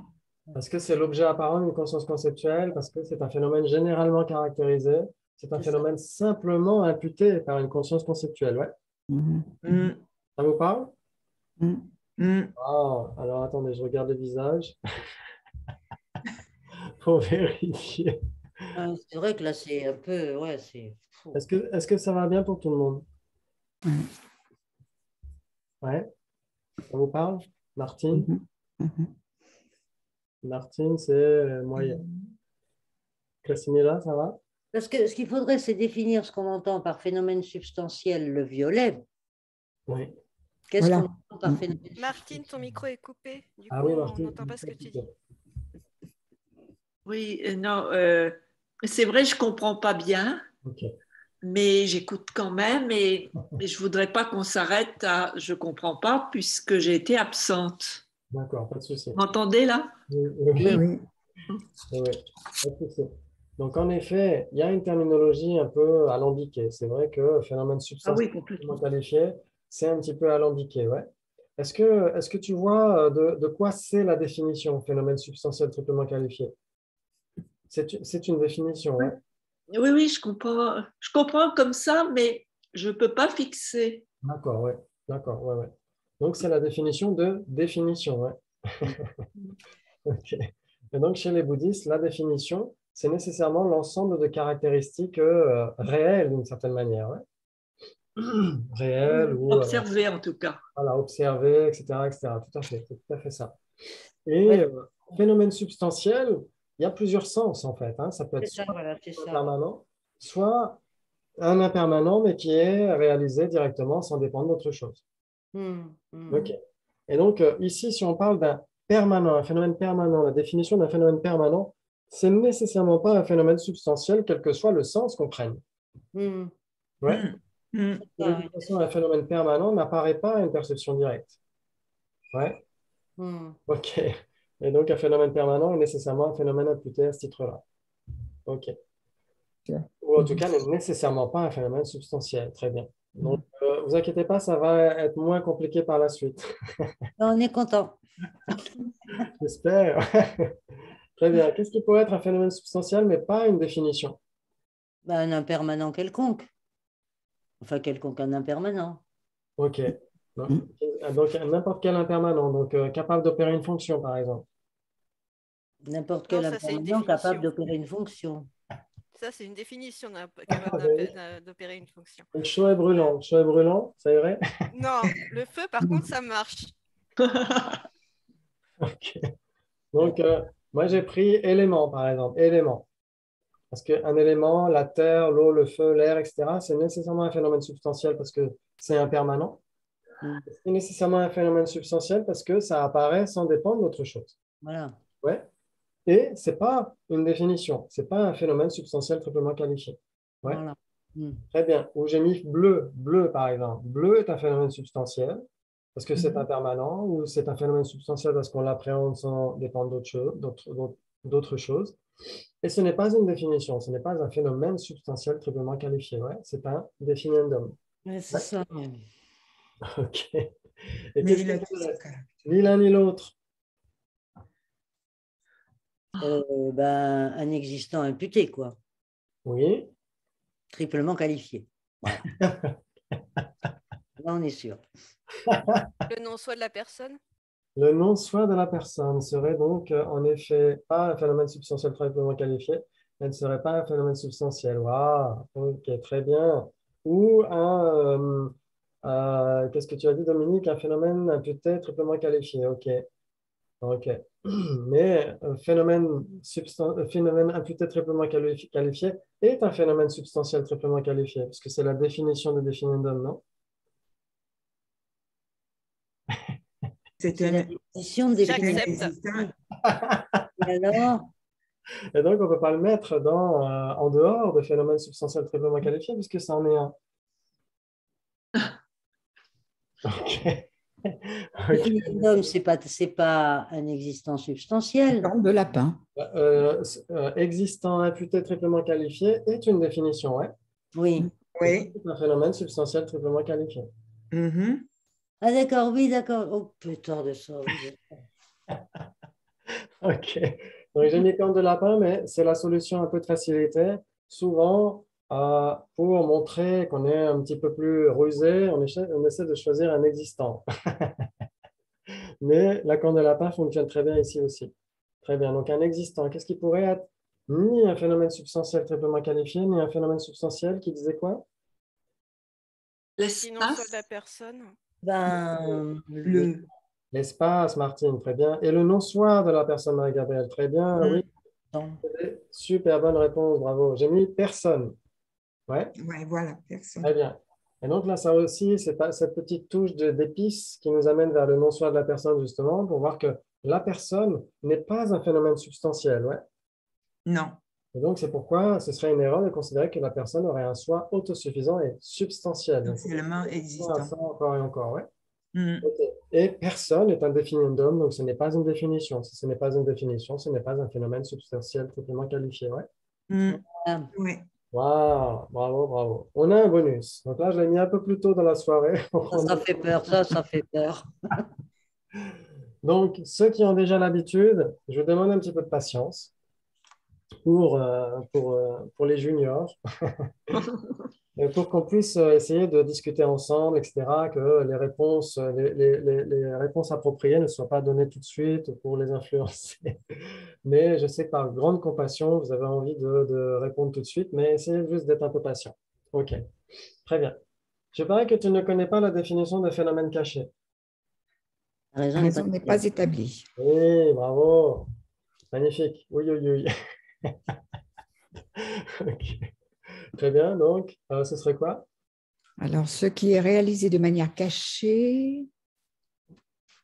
Parce que c'est l'objet apparent d'une conscience conceptuelle, parce que c'est un phénomène généralement caractérisé, c'est un C'est ça. phénomène simplement imputé par une conscience conceptuelle, ouais. Ça vous parle? Ah, alors attendez, je regarde le visage pour vérifier. C'est vrai que là, c'est un peu. Ouais, c'est fou. Est-ce que ça va bien pour tout le monde? Ouais. Ça vous parle? Martine? Martine, c'est moyen. Casimira, ça va? Parce que ce qu'il faudrait, c'est définir ce qu'on entend par phénomène substantiel, le violet. Oui. Qu'est-ce Voilà. qu'on entend par phénomène Martine, ton micro est coupé. Du Ah coup, oui, on Martine. n'entend pas ce que tu dis. Oui, non, c'est vrai, je comprends pas bien, Ok. mais j'écoute quand même et je voudrais pas qu'on s'arrête à je comprends pas puisque j'ai été absente. D'accord, pas de souci. Vous m'entendez là? Oui, Oui, oui. oui, pas de souci. Donc, en effet, il y a une terminologie un peu alambiquée. C'est vrai que phénomène Ah substantiel oui, complètement. qualifié, c'est un petit peu alambiqué, ouais. Est-ce que tu vois de quoi c'est la définition, phénomène substantiel triplement qualifié? C'est une définition, ouais. Oui, oui, je comprends. Je comprends comme ça, mais je peux pas fixer. D'accord, ouais. D'accord, ouais, ouais. Donc, c'est la définition de définition, ouais. Ok. Et donc, chez les bouddhistes, la définition, c'est nécessairement l'ensemble de caractéristiques réelles d'une certaine manière, ouais. Réelles ou Observer en tout cas. voilà, observées, etc., etc. Tout à fait, c'est tout à fait ça. Et Ouais. Phénomène substantiel, il y a plusieurs sens en fait, hein. Ça peut être C'est ça, soit voilà, c'est ça. impermanent, soit un impermanent, mais qui est réalisé directement sans dépendre d'autre chose. Ok. Et donc, ici, si on parle d'un permanent, un phénomène permanent, la définition d'un phénomène permanent, c'est nécessairement pas un phénomène substantiel, quel que soit le sens qu'on prenne. Ouais. De toute façon, un phénomène permanent n'apparaît pas à une perception directe. Ouais. Ok. Et donc, un phénomène permanent est nécessairement un phénomène imputé à ce titre-là. Ok. Ou en tout cas, n'est nécessairement pas un phénomène substantiel. Très bien. Donc, vous inquiétez pas, ça va être moins compliqué par la suite. On est content. J'espère. Très bien. Qu'est-ce qui pourrait être un phénomène substantiel, mais pas une définition? Ben, un impermanent quelconque. Enfin, quelconque, un impermanent. Ok. Donc, n'importe quel impermanent, donc capable d'opérer une fonction, par exemple. N'importe Non, quel ça, c'est une impermanent capable définition. d'opérer une fonction. Ça, c'est une définition capable d'opérer une fonction. Donc, chaud et brûlant. Chaud et brûlant, ça irait? Non, le feu, par contre, ça marche. Ok. Donc, moi, j'ai pris élément, par exemple. Élément. Parce qu'un élément, la terre, l'eau, le feu, l'air, etc., c'est nécessairement un phénomène substantiel parce que c'est impermanent. C'est nécessairement un phénomène substantiel parce que ça apparaît sans dépendre d'autre chose. Voilà. Ouais. Et ce n'est pas une définition. Ce n'est pas un phénomène substantiel triplement qualifié. Ouais. Voilà. Très bien. Où j'ai mis bleu. Bleu, par exemple. Bleu est un phénomène substantiel parce que c'est impermanent ou c'est un phénomène substantiel parce qu'on l'appréhende sans dépendre d'autres choses. Et ce n'est pas une définition, ce n'est pas un phénomène substantiel triplement qualifié. Ouais, c'est un définendum. Ouais, c'est ça. Ok. Et mais qu'est-ce il a qui tout nous ce reste? caractère. Ni l'un ni l'autre. Ben, un existant imputé, quoi. Oui. Triplement qualifié. Voilà. Là, on est sûr. Le nom soit de la personne. Le non-soi de la personne serait donc en effet pas un phénomène substantiel triplement qualifié. Elle ne serait pas un phénomène substantiel. Waouh, ok, très bien. Ou Qu'est-ce que tu as dit, Dominique? Un phénomène imputé triplement qualifié. OK. OK. Mais phénomène imputé triplement qualifié est un phénomène substantiel triplement qualifié, parce que c'est la définition de définendum, non? C'est la un définition des existant. Et alors, Et donc, on ne peut pas le mettre en dehors de phénomène substantiel triplement qualifié, puisque ça en est un. OK. définendum, c'est pas un existant substantiel. Corne de lapin. Existant imputé triplement qualifié est une définition, ouais. Oui. Oui. C'est un phénomène substantiel triplement qualifié. Mhm. Ah d'accord, oui, d'accord. Oh putain de ça. Oui. OK. Donc, j'ai mis corne de lapin, mais c'est la solution un peu de facilité. Souvent, pour montrer qu'on est un petit peu plus rusé, on essaie de choisir un existant. Mais la corne de lapin fonctionne très bien ici aussi. Très bien. Donc, un existant, qu'est-ce qui pourrait être ni un phénomène substantiel triplement qualifié, ni un phénomène substantiel qui disait quoi? Sinon, soit de la personne. Ben, L'espace, Martine, très bien. Et le non-soi de la personne, Marie-Gabrielle, très bien, oui. Super bonne réponse, bravo. J'ai mis personne. Ouais. Ouais, voilà, personne. Très bien. Et donc là, ça aussi, c'est cette petite touche d'épice qui nous amène vers le non-soi de la personne, justement, pour voir que la personne n'est pas un phénomène substantiel. Ouais. Non. Et donc, c'est pourquoi ce serait une erreur de considérer que la personne aurait un soi autosuffisant et substantiel. Essentiellement existant. Ça encore et encore, ouais. Mm. Okay. Et personne est un définendum, donc ce n'est pas une définition. Si ce n'est pas une définition, ce n'est pas un phénomène substantiel triplement qualifié, ouais. Mm. Oui. Waouh, bravo, bravo. On a un bonus. Donc là, je l'ai mis un peu plus tôt dans la soirée. ça fait peur, ça fait peur. Donc, ceux qui ont déjà l'habitude, je vous demande un petit peu de patience pour les juniors, et pour qu'on puisse essayer de discuter ensemble, etc., que les réponses appropriées ne soient pas données tout de suite pour les influencer. Mais je sais que par grande compassion, vous avez envie de répondre tout de suite, mais essayez juste d'être un peu patient. OK, très bien. Je parie que tu ne connais pas la définition de phénomène caché. La raison n'est pas établie. Oui, bravo. Magnifique. Oui, oui, oui. OK. Très bien, donc, ce serait quoi? Alors, ce qui est réalisé de manière cachée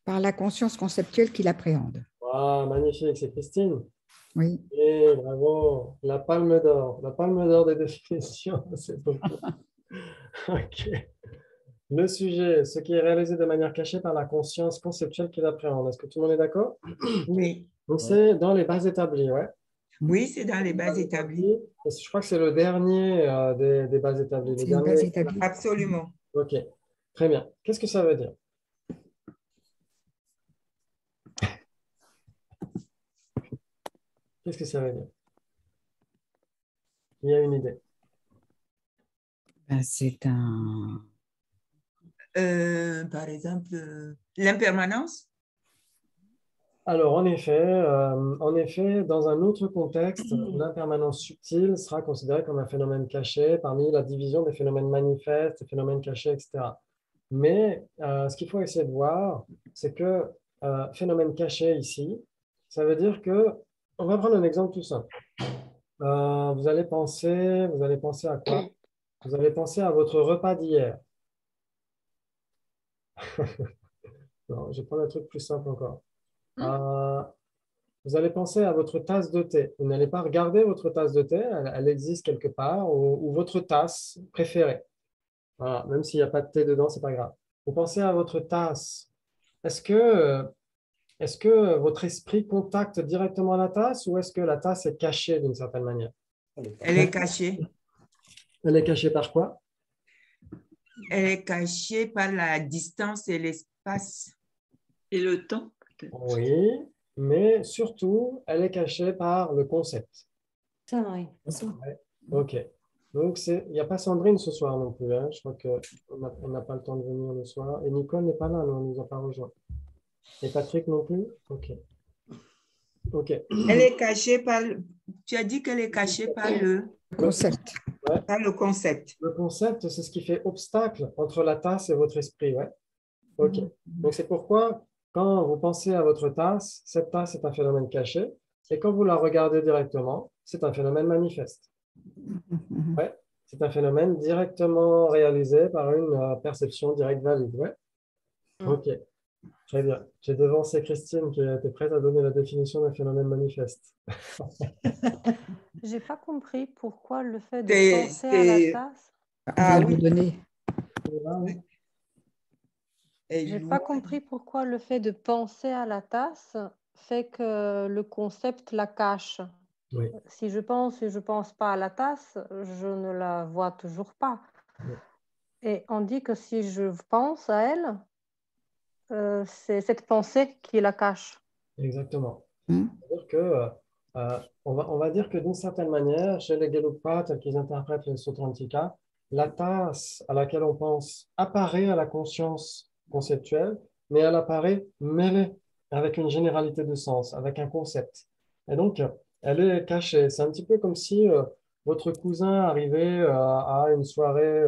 par la conscience conceptuelle qui l'appréhende. Wow, magnifique, c'est Christine. Oui. Et bravo, la palme d'or des définitions, c'est beaucoup. OK. Le sujet, ce qui est réalisé de manière cachée par la conscience conceptuelle qui l'appréhende. Est-ce que tout le monde est d'accord? Oui. Donc, c'est dans les bases établies, ouais. Oui, c'est dans les bases établies. Je crois que c'est le dernier des bases établies. C'est une base établie. Absolument. OK, très bien. Qu'est-ce que ça veut dire? Qu'est-ce que ça veut dire? Il y a une idée. Ben, c'est un... Par exemple, l'impermanence. Alors, en effet, dans un autre contexte, l'impermanence subtile sera considérée comme un phénomène caché parmi la division des phénomènes manifestes, des phénomènes cachés, etc. Mais ce qu'il faut essayer de voir, c'est que phénomène caché ici, ça veut dire que, on va prendre un exemple tout simple. Vous allez penser à quoi? Vous allez penser à votre repas d'hier. Non, je vais prendre un truc plus simple encore. Vous allez penser à votre tasse de thé. Vous n'allez pas regarder votre tasse de thé, elle existe quelque part, ou votre tasse préférée. Voilà, même s'il n'y a pas de thé dedans, ce n'est pas grave. Vous pensez à votre tasse. Est-ce que votre esprit contacte directement la tasse ou est-ce que la tasse est cachée d'une certaine manière? Elle est cachée. Elle est cachée par quoi? Elle est cachée par la distance et l'espace. Et le temps, peut-être. Oui, mais surtout, elle est cachée par le concept. Ça, oui. Ouais. OK. Donc, il n'y a pas Sandrine ce soir non plus. Hein. Je crois qu'on n'a pas le temps de venir le soir. Et Nicole n'est pas là, non, elle ne nous a pas rejoint. Et Patrick non plus? OK. OK. Elle est cachée par... Tu as dit qu'elle est cachée par le... concept. Ouais. Pas le concept. Le concept, c'est ce qui fait obstacle entre la tasse et votre esprit. Ouais. OK. Donc, c'est pourquoi, quand vous pensez à votre tasse, cette tasse est un phénomène caché. Et quand vous la regardez directement, c'est un phénomène manifeste. Ouais. C'est un phénomène directement réalisé par une perception directe valide. Ouais. OK. Très bien. J'ai devancé Christine qui était prête à donner la définition d'un phénomène manifeste. J'ai pas compris pourquoi le fait de penser à la tasse. Ah oui. J'ai pas compris pourquoi le fait de penser à la tasse fait que le concept la cache. Oui. Si je pense et je pense pas à la tasse, je ne la vois toujours pas. Oui. Et on dit que si je pense à elle, c'est cette pensée qui la cache. Exactement. C'est-à-dire que, on va dire que d'une certaine manière, chez les Gelugpa, tels qu'ils interprètent le Sutrantika, la tasse à laquelle on pense apparaît à la conscience conceptuelle, mais elle apparaît mêlée avec une généralité de sens, avec un concept. Et donc, elle est cachée. C'est un petit peu comme si votre cousin arrivait à une soirée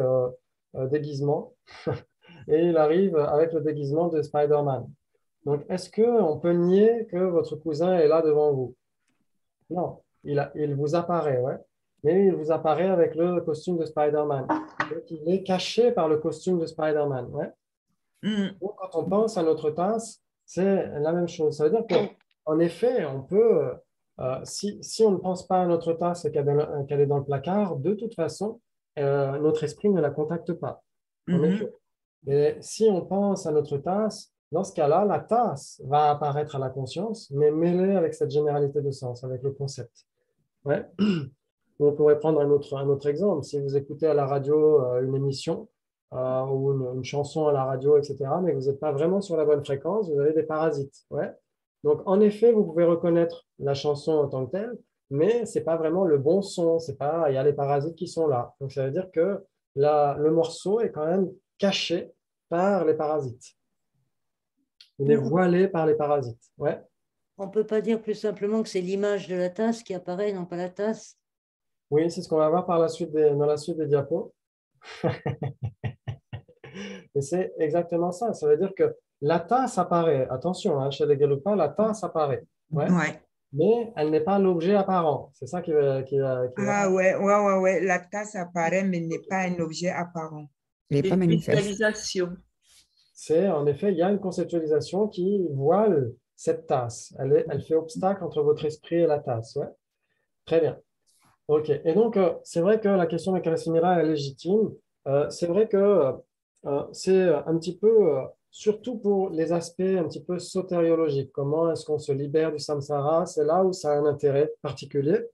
déguisement et il arrive avec le déguisement de Spider-Man. Donc, est-ce qu'on peut nier que votre cousin est là devant vous? Non, il vous apparaît, ouais. Mais il vous apparaît avec le costume de Spider-Man. Donc, il est caché par le costume de Spider-Man, ouais. Donc, quand on pense à notre tasse, c'est la même chose. Ça veut dire qu'en effet, on peut, si on ne pense pas à notre tasse et qu'elle est dans le placard, de toute façon, notre esprit ne la contacte pas. En effet. Et si on pense à notre tasse, dans ce cas-là, la tasse va apparaître à la conscience, mais mêlée avec cette généralité de sens, avec le concept. Ouais. On pourrait prendre un autre exemple. Si vous écoutez à la radio une émission ou une chanson à la radio, etc., mais que vous n'êtes pas vraiment sur la bonne fréquence, vous avez des parasites. Ouais. Donc, en effet, vous pouvez reconnaître la chanson en tant que telle, mais ce n'est pas vraiment le bon son. C'est pas, il y a les parasites qui sont là. Donc, ça veut dire que le morceau est quand même caché par les parasites. Il est voilé par les parasites. Ouais. On ne peut pas dire plus simplement que c'est l'image de la tasse qui apparaît, non pas la tasse. Oui, c'est ce qu'on va voir par la suite dans la suite des diapos. Et c'est exactement ça. Ça veut dire que la tasse apparaît. Attention, hein, chez les Gelugpa, la tasse apparaît. Ouais. Mais elle n'est pas l'objet apparent. C'est ça qui va. Ouais. La tasse apparaît, mais n'est pas un objet apparent. Elle n'est pas manifeste. C'est en effet, il y a une conceptualisation qui voile cette tasse. Elle fait obstacle entre votre esprit et la tasse. Ouais. Très bien. OK. Et donc, c'est vrai que la question de Kalasimira est légitime. C'est vrai que c'est un petit peu, surtout pour les aspects un petit peu sotériologiques, comment est-ce qu'on se libère du samsara, c'est là où ça a un intérêt particulier.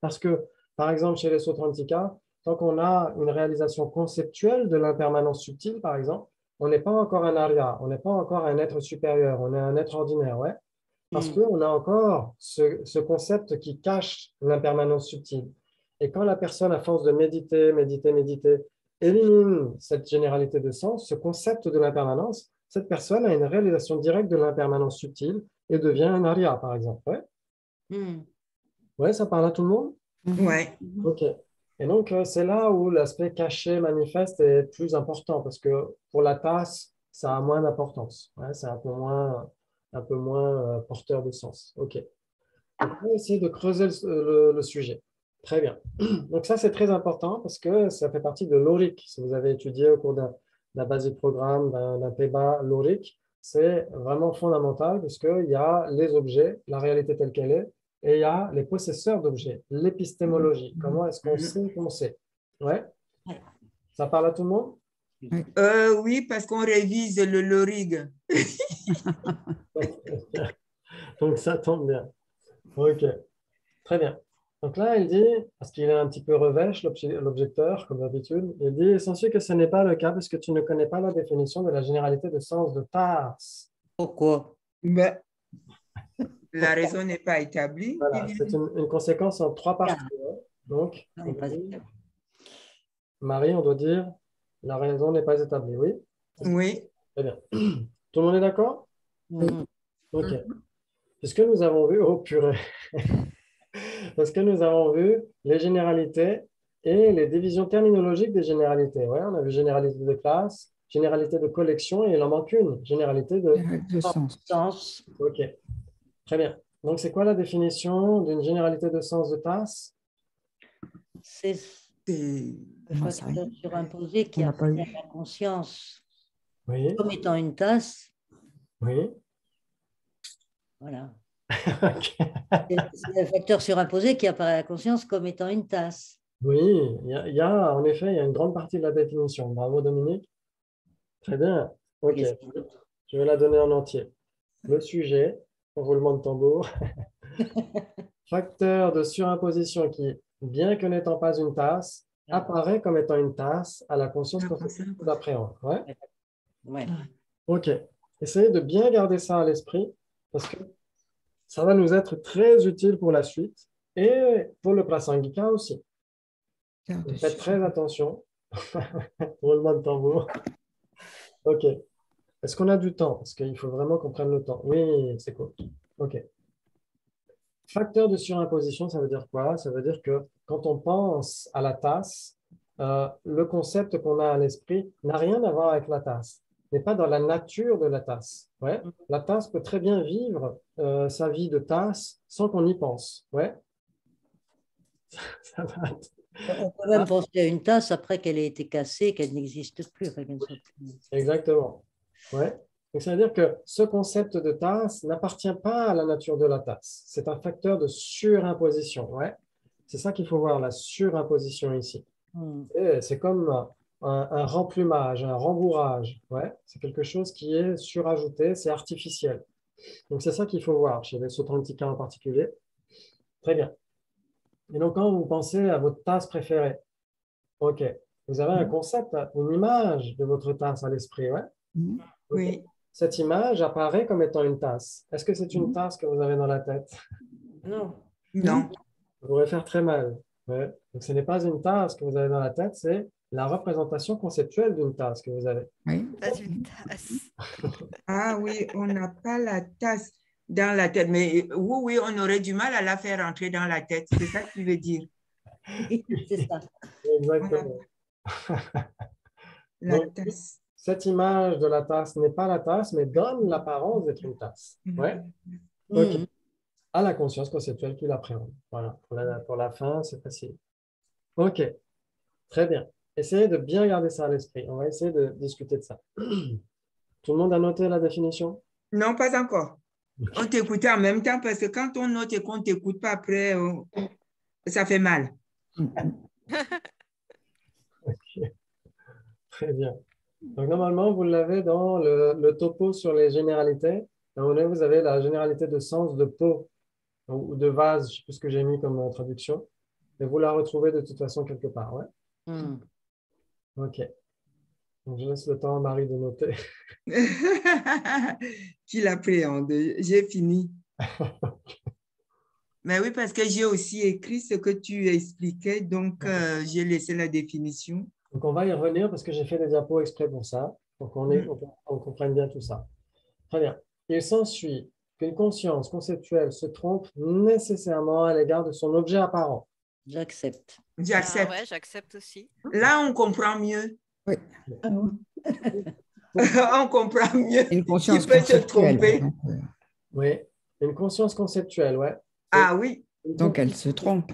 Parce que, par exemple, chez les Sutrantika, tant qu'on a une réalisation conceptuelle de l'impermanence subtile, par exemple, on n'est pas encore un arya, on n'est pas encore un être supérieur, on est un être ordinaire, ouais. Parce qu'on a encore ce concept qui cache l'impermanence subtile. Et quand la personne, à force de méditer, élimine cette généralité de sens, ce concept de l'impermanence, cette personne a une réalisation directe de l'impermanence subtile et devient un arya, par exemple. Ouais, ouais, ça parle à tout le monde? Ouais. OK. Et donc, c'est là où l'aspect caché, manifeste est plus important, parce que pour la tasse, ça a moins d'importance. Ouais, c'est un peu moins porteur de sens. OK. Donc, on va essayer de creuser le sujet. Très bien. Donc, ça, c'est très important parce que ça fait partie de l'ORIC. Si vous avez étudié au cours d'un basic programme, d'un PEBA, l'ORIC, c'est vraiment fondamental parce qu'il y a les objets, la réalité telle qu'elle est, et il y a les possesseurs d'objets, l'épistémologie. Comment est-ce qu'on sait qu'on sait? Ouais. Ça parle à tout le monde? Oui, parce qu'on révise le LORIG. Donc, ça tombe bien. OK. Très bien. Donc là, il dit, parce qu'il est un petit peu revêche, l'objecteur, comme d'habitude, il dit, censé que ce n'est pas le cas parce que tu ne connais pas la définition de la généralité de sens de tasse. Pourquoi? Ben, la raison n'est pas établie. Voilà, c'est une conséquence en 3 parties. Donc, Marie, on doit dire, la raison n'est pas établie, oui? Oui. Très bien. Tout le monde est d'accord? OK. Puisque nous avons vu, oh purée, parce que nous avons vu les généralités et les divisions terminologiques des généralités. Ouais, on a vu généralité de classe, généralité de collection, et il en manque une, généralité de sens. OK, très bien. Donc, c'est quoi la définition d'une généralité de sens de tasse? C'est le facteur surimposé qui apparaît à la conscience comme étant une tasse. Oui. Voilà. C'est le facteur surimposé qui apparaît à la conscience comme étant une tasse. Oui, en effet, il y a une grande partie de la définition. Bravo, Dominique. Très bien. OK. Je vais la donner en entier. Le sujet, roulement de tambour. Facteur de surimposition qui, bien que n'étant pas une tasse, apparaît comme étant une tasse à la conscience conceptuelle d'appréhender. Ouais? OK. Essayez de bien garder ça à l'esprit parce que ça va nous être très utile pour la suite et pour le prasangika aussi. Faites très attention. Roulement de tambour. OK. Est-ce qu'on a du temps? Parce qu'il faut vraiment qu'on prenne le temps. Oui, c'est cool. OK. Facteur de surimposition, ça veut dire quoi? Ça veut dire que quand on pense à la tasse, le concept qu'on a à l'esprit n'a rien à voir avec la tasse, n'est pas dans la nature de la tasse. Ouais? La tasse peut très bien vivre sa vie de tasse sans qu'on y pense. Ouais? Ça va. On peut même penser à une tasse après qu'elle ait été cassée, qu'elle n'existe plus. Exactement. Ouais. Donc, ça veut dire que ce concept de tasse n'appartient pas à la nature de la tasse. C'est un facteur de surimposition. Ouais. C'est ça qu'il faut voir, la surimposition ici. C'est comme un remplumage, un rembourrage. Ouais. C'est quelque chose qui est surajouté, c'est artificiel. Donc, c'est ça qu'il faut voir chez les Sotrantika en particulier. Très bien. Et donc, quand vous pensez à votre tasse préférée, OK, vous avez un concept, une image de votre tasse à l'esprit, ouais? Oui. Cette image apparaît comme étant une tasse. Est-ce que c'est une tasse que vous avez dans la tête? Non. Non. Ça pourrait faire très mal. Ouais. Donc, ce n'est pas une tasse que vous avez dans la tête, c'est la représentation conceptuelle d'une tasse que vous avez. Oui. Pas une tasse. Ah oui, on n'a pas la tasse dans la tête. Mais oui, on aurait du mal à la faire entrer dans la tête. C'est ça que tu veux dire. C'est ça. Exactement. La Donc, tasse. cette image de la tasse n'est pas la tasse, mais donne l'apparence d'être une tasse. Ouais. OK. À la conscience conceptuelle qui l'appréhende. Voilà. Pour la fin, c'est facile. OK. Très bien. Essayez de bien garder ça à l'esprit. On va essayer de discuter de ça. Tout le monde a noté la définition? Non, pas encore. On t'écoutait en même temps parce que quand on note et qu'on ne t'écoute pas après, ça fait mal. Okay. Très bien. Donc, normalement, vous l'avez dans le topo sur les généralités. Donc, vous avez la généralité de sens de pot ou de vase, je ne sais plus ce que j'ai mis comme traduction. Et vous la retrouvez de toute façon quelque part. Ouais? OK. Donc, je laisse le temps à Marie de noter. Tu l'appréhendes. J'ai fini. Mais oui, parce que j'ai aussi écrit ce que tu expliquais, donc j'ai laissé la définition. Donc, on va y revenir parce que j'ai fait des diapos exprès pour ça, pour qu'on comprenne bien tout ça. Très bien. Il s'ensuit qu'une conscience conceptuelle se trompe nécessairement à l'égard de son objet apparent. J'accepte. J'accepte. Ah ouais, j'accepte aussi. Là, on comprend mieux. Oui. On comprend mieux. Une conscience Tu peux te conceptuelle. tromper. Donc, Oui, une conscience conceptuelle, ouais. Ah oui. donc elle se trompe.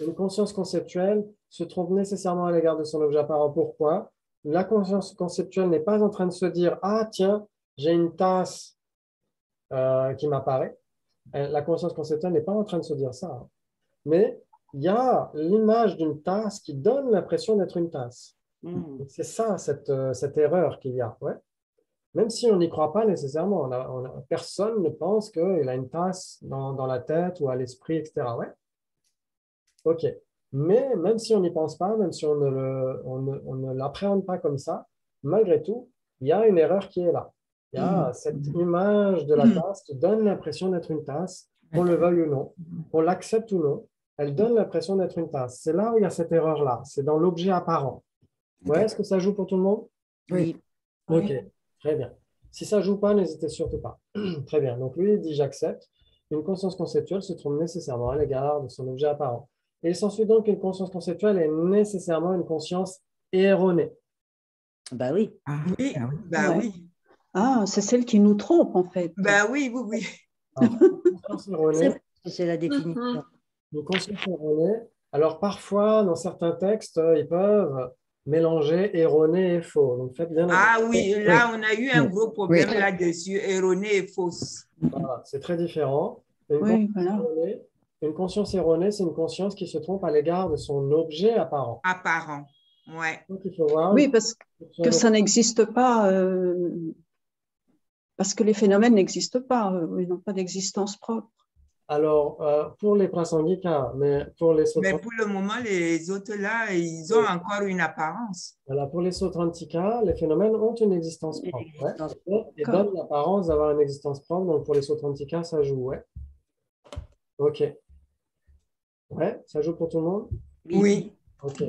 Une conscience conceptuelle se trompe nécessairement à l'égard de son objet apparent. Pourquoi? La conscience conceptuelle n'est pas en train de se dire « Ah, tiens, j'ai une tasse qui m'apparaît. » La conscience conceptuelle n'est pas en train de se dire ça. Hein. Mais il y a l'image d'une tasse qui donne l'impression d'être une tasse. C'est ça, cette erreur qu'il y a. Ouais. Même si on n'y croit pas nécessairement. Personne ne pense qu'il a une tasse dans la tête ou à l'esprit, etc. Ouais. OK. Mais même si on n'y pense pas, même si on ne l'appréhende pas comme ça, malgré tout, il y a une erreur qui est là. Il y a cette image de la tasse qui donne l'impression d'être une tasse, qu'on le veuille ou non, qu'on l'accepte ou non, elle donne l'impression d'être une tasse. C'est là où il y a cette erreur-là, c'est dans l'objet apparent. Ouais, est-ce que ça joue pour tout le monde? Oui. OK, très bien. Si ça ne joue pas, n'hésitez surtout pas. Très bien. Donc lui, il dit « j'accepte ». Une conscience conceptuelle se trompe nécessairement à l'égard de son objet apparent. Et il s'ensuit donc qu'une conscience conceptuelle est nécessairement une conscience erronée. Bah oui. Oui, bah oui. Ah, c'est celle qui nous trompe, en fait. Bah oui, oui, oui. Alors, une conscience erronée, c'est la définition. Une conscience erronée. Alors, parfois, dans certains textes, ils peuvent mélanger erroné et faux. Donc, faites bien attention. Oui, là, on a eu un gros problème là-dessus, erroné et fausse. Voilà, c'est très différent. Une conscience erronée, c'est une conscience qui se trompe à l'égard de son objet apparent. Apparent, ouais. Donc, il faut voir parce que ça n'existe pas, parce que les phénomènes n'existent pas, ils n'ont pas d'existence propre. Alors, pour les prasangika, mais pour les Mais pour le moment, les autres là, ils ont encore une apparence. Voilà, pour les Sautrantika, les phénomènes ont une existence propre. Et donnent l'apparence d'avoir une existence propre. Donc, pour les Sautrantika, ça joue, ouais. OK. Ouais, ça joue pour tout le monde? Oui. OK.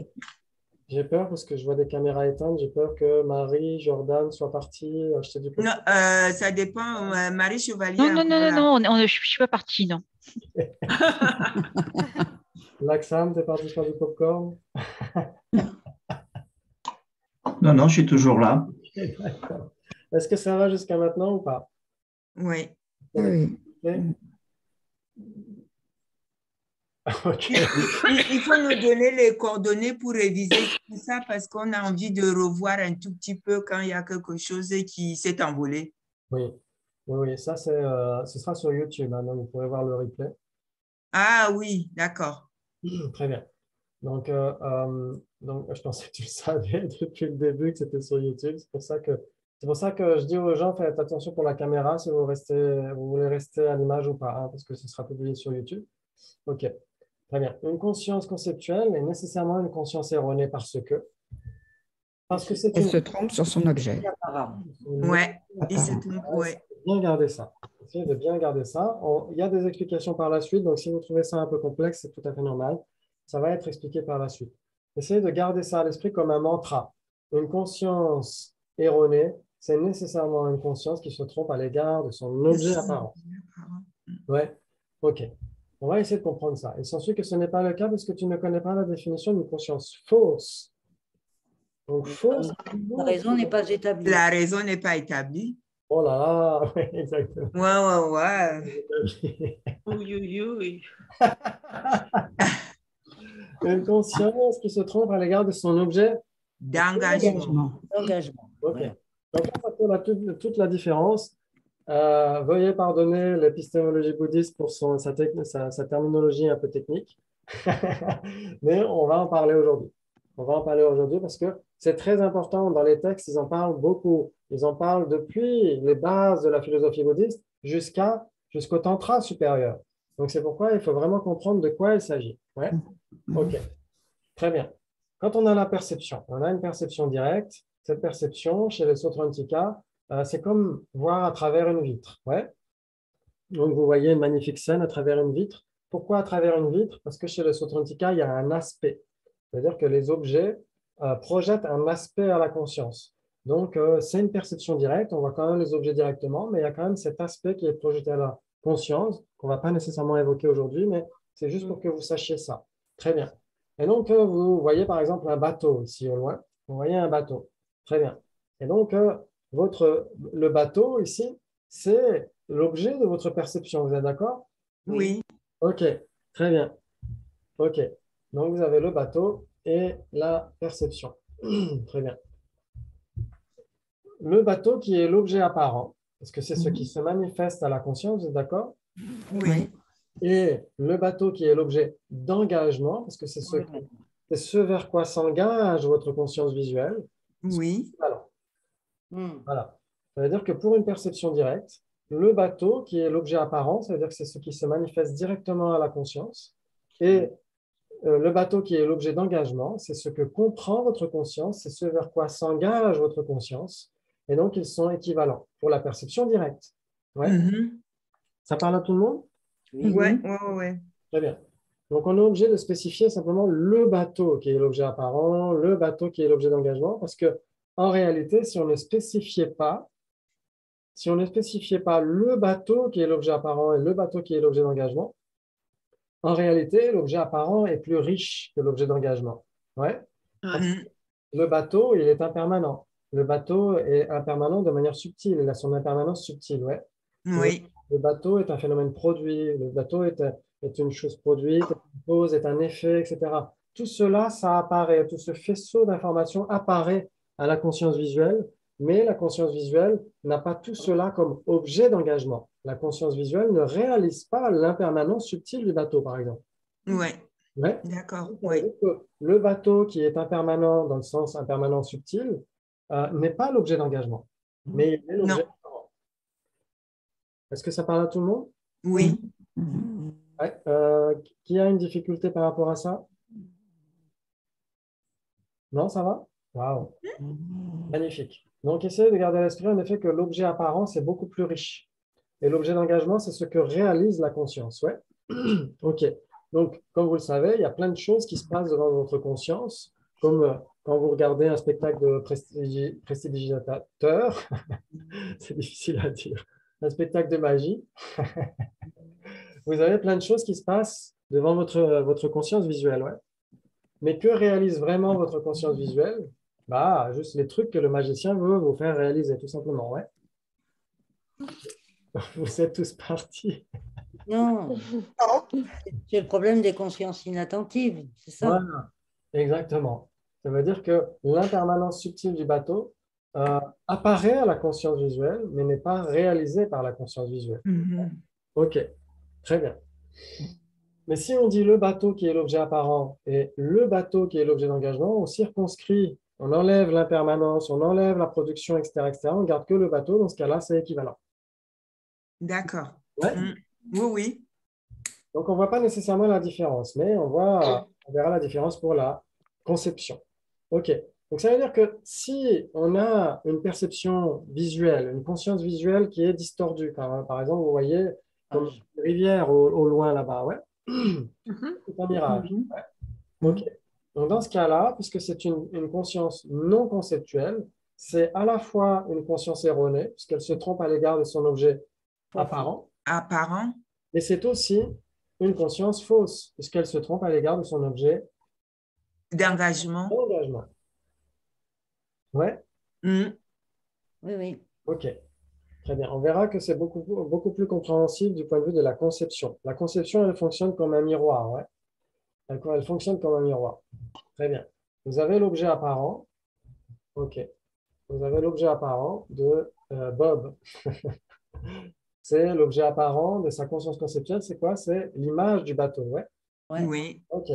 J'ai peur parce que je vois des caméras éteintes. J'ai peur que Marie, Jordan soient partis. Non, ça dépend. Marie Chevalier. Non, je ne suis pas partie, non. Laxam, t'es parti faire du popcorn? Non, je suis toujours là. Est-ce que ça va jusqu'à maintenant ou pas? Oui. Oui. Okay. Il faut nous donner les coordonnées pour réviser tout ça parce qu'on a envie de revoir un tout petit peu quand il y a quelque chose qui s'est envolé. Oui, ça, ce sera sur YouTube, hein, donc vous pourrez voir le replay. Ah oui, d'accord. Très bien. Donc, je pensais que tu le savais depuis le début que c'était sur YouTube. C'est pour ça que je dis aux gens, faites attention pour la caméra si vous voulez rester à l'image ou pas, hein, parce que ce sera publié sur YouTube. OK. Très bien. Une conscience conceptuelle est nécessairement une conscience erronée parce que elle se trompe sur son objet. Ouais, il se trompe, ouais. Bien garder ça. Essayez de bien garder ça. Il y a des explications par la suite, donc si vous trouvez ça un peu complexe, c'est tout à fait normal. Ça va être expliqué par la suite. Essayez de garder ça à l'esprit comme un mantra. Une conscience erronée, c'est nécessairement une conscience qui se trompe à l'égard de son objet apparent. Ouais, OK. On va essayer de comprendre ça. Il s'ensuit que ce n'est pas le cas parce que tu ne connais pas la définition d'une conscience fausse. Donc, fausse. La raison n'est pas établie. La raison n'est pas établie. Oh là là, oui, exactement. Ouais. Oui. Une conscience qui se trompe à l'égard de son objet d'engagement. OK. Donc, ça fait toute la différence. Veuillez pardonner l'épistémologie bouddhiste pour sa terminologie un peu technique. Mais on va en parler aujourd'hui. On va en parler aujourd'hui parce que c'est très important dans les textes, ils en parlent beaucoup. Ils en parlent depuis les bases de la philosophie bouddhiste jusqu'au tantra supérieur. Donc, c'est pourquoi il faut vraiment comprendre de quoi il s'agit. Ouais? OK. Très bien. Quand on a la perception, on a une perception directe. Cette perception, chez les Sautrantika, c'est comme voir à travers une vitre. Ouais? Donc, vous voyez une magnifique scène à travers une vitre. Pourquoi à travers une vitre? Parce que chez les Sautrantika, il y a un aspect. C'est-à-dire que les objets projettent un aspect à la conscience. Donc, c'est une perception directe. On voit quand même les objets directement, mais il y a quand même cet aspect qui est projeté à la conscience, qu'on ne va pas nécessairement évoquer aujourd'hui, mais c'est juste pour que vous sachiez ça. Très bien. Et donc, vous voyez par exemple un bateau ici au loin. Vous voyez un bateau. Très bien. Et donc, le bateau ici, c'est l'objet de votre perception. Vous êtes d'accord? Oui. OK. Très bien. OK. Donc, vous avez le bateau et la perception. Très bien. Le bateau qui est l'objet apparent, parce que c'est ce qui se manifeste à la conscience, vous êtes d'accord? Oui. Et le bateau qui est l'objet d'engagement, parce que c'est ce vers quoi s'engage votre conscience visuelle. Oui. Voilà. Ça veut dire que pour une perception directe, le bateau qui est l'objet apparent, ça veut dire que c'est ce qui se manifeste directement à la conscience. Et le bateau qui est l'objet d'engagement, c'est ce que comprend votre conscience, c'est ce vers quoi s'engage votre conscience. Et donc, ils sont équivalents pour la perception directe. Ouais. Ça parle à tout le monde? Oui. Très bien. Donc, on est obligé de spécifier simplement le bateau qui est l'objet apparent, le bateau qui est l'objet d'engagement, parce que en réalité, si on ne spécifiait pas le bateau qui est l'objet apparent et le bateau qui est l'objet d'engagement, en réalité, l'objet apparent est plus riche que l'objet d'engagement. Ouais. Le bateau, il est impermanent. Le bateau est impermanent de manière subtile. Il a son impermanence subtile. Ouais. Oui. Le bateau est un phénomène produit. Le bateau est une chose produite, est une cause, est un effet, etc. Tout cela, ça apparaît. Tout ce faisceau d'informations apparaît à la conscience visuelle, mais la conscience visuelle n'a pas tout cela comme objet d'engagement. La conscience visuelle ne réalise pas l'impermanence subtile du bateau, par exemple. Oui. Ouais. D'accord. Le bateau qui est impermanent dans le sens impermanent subtil n'est pas l'objet d'engagement, mais il est l'objet. Est-ce que ça parle à tout le monde? Oui. Ouais. Qui a une difficulté par rapport à ça? Non, ça va? Waouh. Magnifique. Donc, essayez de garder à l'esprit en effet que l'objet apparent, c'est beaucoup plus riche. Et l'objet d'engagement, c'est ce que réalise la conscience. Ouais. OK. Donc, comme vous le savez, il y a plein de choses qui se passent devant votre conscience, comme quand vous regardez un spectacle de prestidigitateur, c'est difficile à dire, un spectacle de magie, vous avez plein de choses qui se passent devant votre conscience visuelle. Ouais. Mais que réalise vraiment votre conscience visuelle? Bah, juste les trucs que le magicien veut vous faire réaliser, tout simplement. Ouais. Vous êtes tous partis. Non, c'est le problème des consciences inattentives, c'est ça? Voilà, exactement. Ça veut dire que l'impermanence subtile du bateau apparaît à la conscience visuelle, mais n'est pas réalisée par la conscience visuelle. OK, très bien. Mais si on dit le bateau qui est l'objet apparent et le bateau qui est l'objet d'engagement, on circonscrit, on enlève l'impermanence, on enlève la production, etc., etc. On ne garde que le bateau, dans ce cas-là, c'est équivalent. D'accord. Ouais. Oui, oui. Donc, on ne voit pas nécessairement la différence, mais on verra la différence pour la conception. OK. Donc, ça veut dire que si on a une perception visuelle, une conscience visuelle qui est distordue, par exemple, vous voyez comme une rivière au loin là-bas, ouais. C'est un mirage. Ouais. OK. Donc, dans ce cas-là, puisque c'est une conscience non conceptuelle, c'est à la fois une conscience erronée, puisqu'elle se trompe à l'égard de son objet apparent. Apparent. Mais c'est aussi une conscience fausse, puisqu'elle se trompe à l'égard de son objet d'engagement. Ouais. Oui, oui. OK. Très bien. On verra que c'est beaucoup plus compréhensible du point de vue de la conception. La conception, elle fonctionne comme un miroir. Ouais. Elle fonctionne comme un miroir. Très bien. Vous avez l'objet apparent. OK. Vous avez l'objet apparent de Bob. C'est l'objet apparent de sa conscience conceptuelle. C'est quoi? C'est l'image du bateau. Ouais. Oui. OK.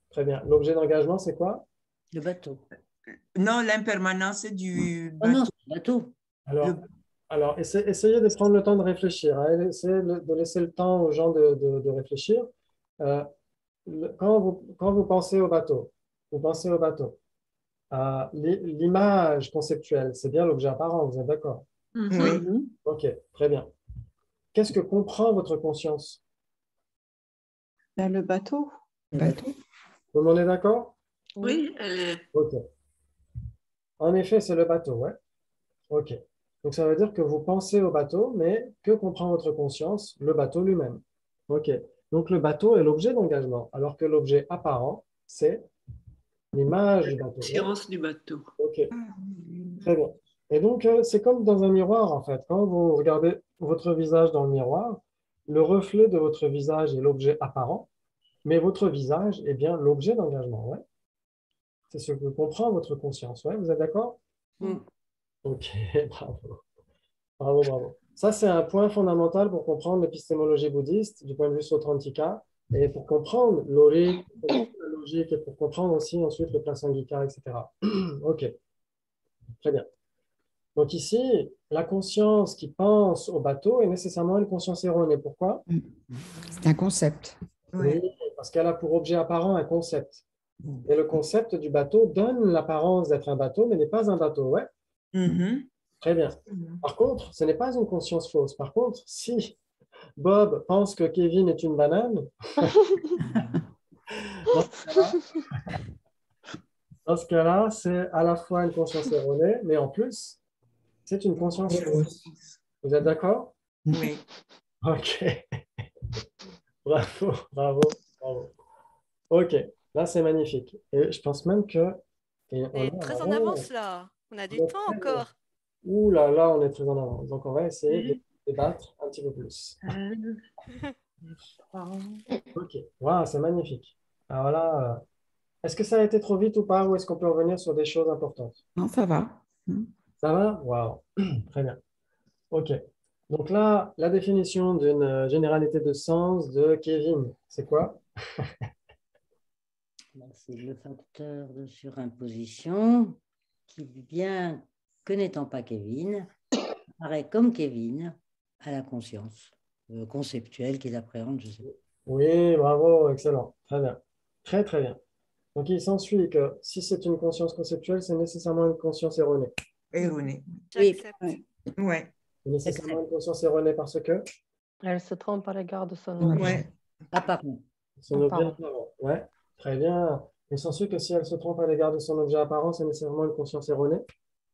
Très bien. L'objet d'engagement, c'est quoi? Le bateau. Non, l'impermanence du bateau. Oh non, c'est le bateau. Alors essayez de prendre le temps de réfléchir. Hein. Essayez de laisser le temps aux gens de réfléchir. Quand vous pensez au bateau, vous pensez au bateau. L'image conceptuelle, c'est bien l'objet apparent, vous êtes d'accord? Oui. OK, très bien. Qu'est-ce que comprend votre conscience? Le bateau. Le bateau. Tout le monde est d'accord? Oui, elle est... OK. En effet, c'est le bateau, ouais. OK. Donc, ça veut dire que vous pensez au bateau, mais que comprend votre conscience? Le bateau lui-même. OK. Donc, le bateau est l'objet d'engagement, alors que l'objet apparent, c'est l'image du bateau. Conscience du bateau. OK. Très bien. Et donc, c'est comme dans un miroir, en fait. Quand vous regardez votre visage dans le miroir, le reflet de votre visage est l'objet apparent, mais votre visage est bien l'objet d'engagement. Ouais. C'est ce que comprend votre conscience. Ouais, vous êtes d'accord? OK, bravo. Bravo, bravo. Ça, c'est un point fondamental pour comprendre l'épistémologie bouddhiste du point de vue Sautrantika et pour comprendre l'orique, la logique et pour comprendre aussi ensuite le Prasangika, etc. OK, très bien. Donc ici, la conscience qui pense au bateau est nécessairement une conscience erronée. Pourquoi? C'est un concept. Oui, parce qu'elle a pour objet apparent un concept. Et le concept du bateau donne l'apparence d'être un bateau, mais n'est pas un bateau. Ouais. Très bien. Par contre, ce n'est pas une conscience fausse. Par contre, si Bob pense que Kevin est une banane, dans ce cas-là, c'est à la fois une conscience erronée, mais en plus, c'est une conscience fausse. Vous êtes d'accord? Oui. OK. Bravo, bravo, bravo. Bravo. Ok, là c'est magnifique. Et je pense même que... On est très en avance là. On a du temps encore. Ouh là là, on est très en avance. Donc on va essayer de débattre un petit peu plus. Ok, wow, c'est magnifique. Alors là, est-ce que ça a été trop vite ou pas, ou est-ce qu'on peut revenir sur des choses importantes? Non, ça va. Ça va? Wow, très bien. Ok. Donc là, la définition d'une généralité de sens de Kevin, c'est quoi? C'est le facteur de surimposition qui, bien que n'étant pas Kevin, apparaît comme Kevin à la conscience conceptuelle qu'il appréhende, je sais pas. Oui, bravo, excellent. Très bien. Très, très bien. Donc il s'ensuit que si c'est une conscience conceptuelle, c'est nécessairement une conscience erronée. Erronée. J'accepte. Ouais. C'est nécessairement une conscience erronée parce que Elle se trompe à l'égard de son objet. Ouais. Apparent. Son objet apparent. Ouais, très bien. Il s'ensuit que si elle se trompe à l'égard de son objet apparent, c'est nécessairement une conscience erronée.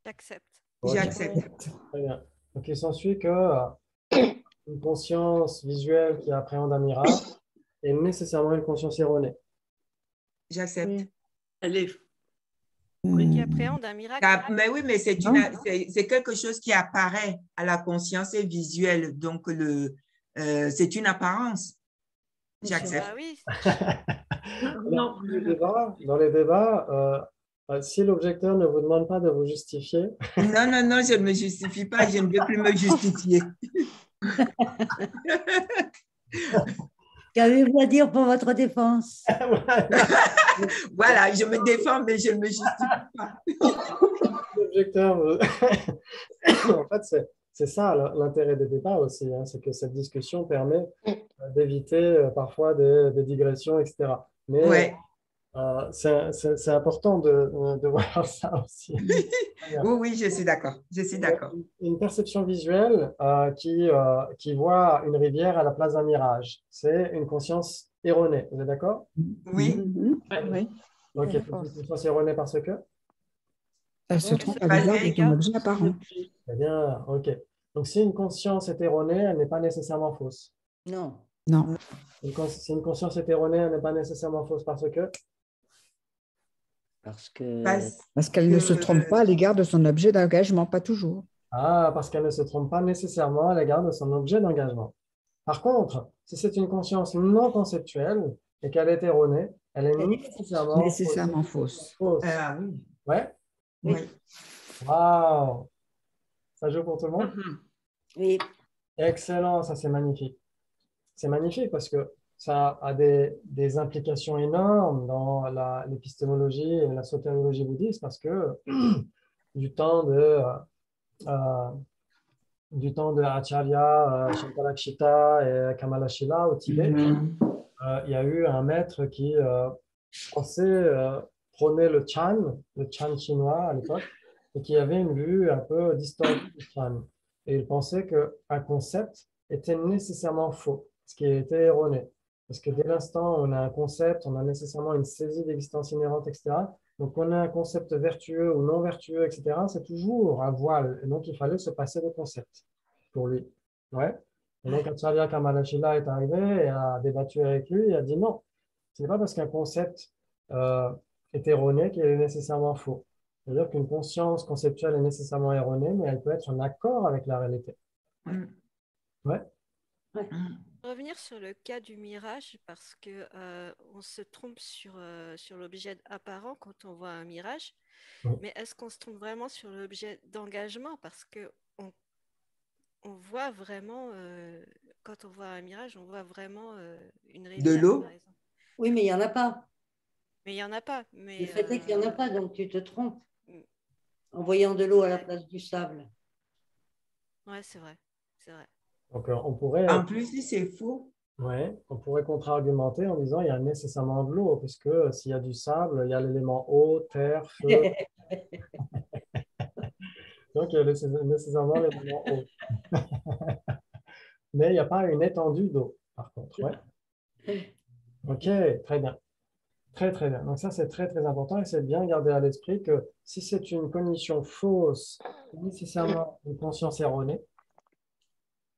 J'accepte. J'accepte. Très bien. Donc il s'ensuit que une conscience visuelle qui appréhende un mirage est nécessairement une conscience erronée. J'accepte. Allez. Oui, qui appréhende un miracle. Mais oui, mais c'est quelque chose qui apparaît à la conscience visuelle. Donc, c'est une apparence. J'accepte. Ah oui. Non. Dans les débats, si l'objecteur ne vous demande pas de vous justifier. Non, non, non, je ne me justifie pas. Je ne veux plus me justifier. Qu'avez-vous à dire pour votre défense? Voilà, je me défends, mais je ne me justifie pas. L'objecteur, en fait, c'est ça l'intérêt des débats aussi, hein, c'est que cette discussion permet d'éviter parfois des digressions, etc. Mais Ouais. c'est important de voir ça aussi. Oui, oui, je suis d'accord. Je suis d'accord. Une perception visuelle qui voit une rivière à la place d'un mirage, c'est une conscience erronée. Vous êtes d'accord? Oui. Oui. Donc, il y a une conscience erronée parce que? Elle se trompe à l'égard de ton objet apparent. Très bien, ok. Donc, si une conscience est erronée, elle n'est pas nécessairement fausse. Non. Non. Si une conscience est erronée, elle n'est pas nécessairement fausse parce que? Parce qu'elle ne se trompe pas à l'égard de son objet d'engagement, pas toujours. Ah, parce qu'elle ne se trompe pas nécessairement à l'égard de son objet d'engagement. Par contre, si c'est une conscience non conceptuelle et qu'elle est erronée, elle est nécessairement fausse. Ah oui. Ouais? Oui. Waouh! Ça joue pour tout le monde? Oui. Excellent, ça c'est magnifique. C'est magnifique parce que ça a des implications énormes dans l'épistémologie et la sotériologie bouddhiste parce que du temps de Acharya, Shankarakshita et Kamalashila au Tibet, il y a eu un maître qui prônait le Chan chinois à l'époque, et qui avait une vue un peu distorsive du Chan. Et il pensait qu'un concept était nécessairement faux, ce qui était erroné. Parce que dès l'instant où on a un concept, on a nécessairement une saisie d'existence inhérente, etc. Donc, on a un concept vertueux ou non vertueux, etc. C'est toujours un voile. Et donc, il fallait se passer de concept pour lui. Ouais. Et donc, Acharya Kamalashila est arrivé et a débattu avec lui et a dit non, ce n'est pas parce qu'un concept est erroné qu'il est nécessairement faux. C'est-à-dire qu'une conscience conceptuelle est nécessairement erronée, mais elle peut être en accord avec la réalité. Ouais. Revenir sur le cas du mirage, parce que on se trompe sur l'objet apparent quand on voit un mirage, mais est-ce qu'on se trompe vraiment sur l'objet d'engagement? Parce que on voit vraiment, quand on voit un mirage, on voit vraiment une rivière. De l'eau? Par exemple. Oui, mais il n'y en a pas. Mais il n'y en a pas. Mais, le fait est qu'il n'y en a pas, donc tu te trompes en voyant de l'eau à la place du sable. Ouais, c'est vrai. C'est vrai. Donc, on pourrait... En plus, si c'est faux. Ouais, on pourrait contre-argumenter en disant il y a nécessairement de l'eau, puisque s'il y a du sable, il y a l'élément eau, terre, feu. Donc, il y a nécessairement l'élément eau. Mais il n'y a pas une étendue d'eau, par contre. Ouais. Ok, très bien. Très, très bien. Donc, ça, c'est très, très important et c'est bien garder à l'esprit que si c'est une cognition fausse, c'est nécessairement une conscience erronée.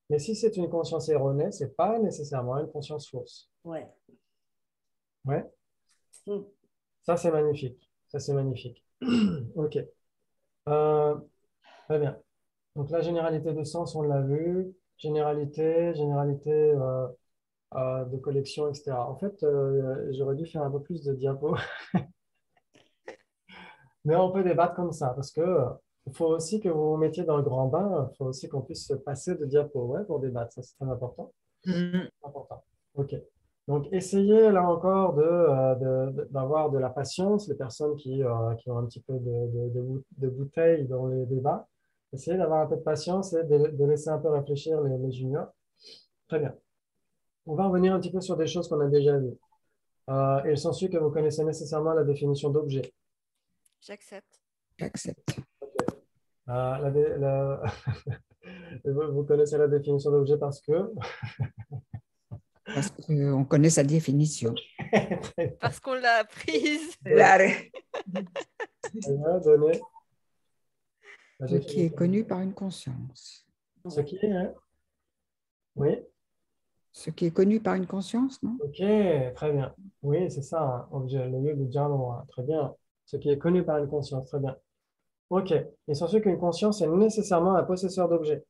Mais si c'est une conscience erronée, ce n'est pas nécessairement une conscience fausse. Ouais. Ça, c'est magnifique. Ça, c'est magnifique. OK. Euh, Très bien. Donc, la généralité de sens, on l'a vu. Généralité de collection, etc. En fait, j'aurais dû faire un peu plus de diapos, mais on peut débattre comme ça parce que il faut aussi que vous vous mettiez dans le grand bain. Il faut aussi qu'on puisse se passer de diapos, ouais, pour débattre. Ça, c'est très important. Important. OK. Donc, essayez là encore d'avoir de la patience. Les personnes qui ont un petit peu de bouteille dans les débats, essayez d'avoir un peu de patience et de laisser un peu réfléchir les juniors. Très bien. On va revenir un petit peu sur des choses qu'on a déjà vues. Il s'ensuit que vous connaissez nécessairement la définition d'objet. J'accepte. J'accepte. Vous connaissez la définition d'objet parce que... Parce qu'on connaît sa définition. Parce qu'on l'a apprise. Donner Ce qui est connu par une conscience. Ce qui est, hein? Oui. Ce qui est connu par une conscience, non? OK, très bien. Oui, c'est ça, hein, objet, le lieu du dialogue, hein, très bien. Ce qui est connu par une conscience, très bien. OK. Il s'ensuit qu'une conscience est nécessairement un possesseur d'objet.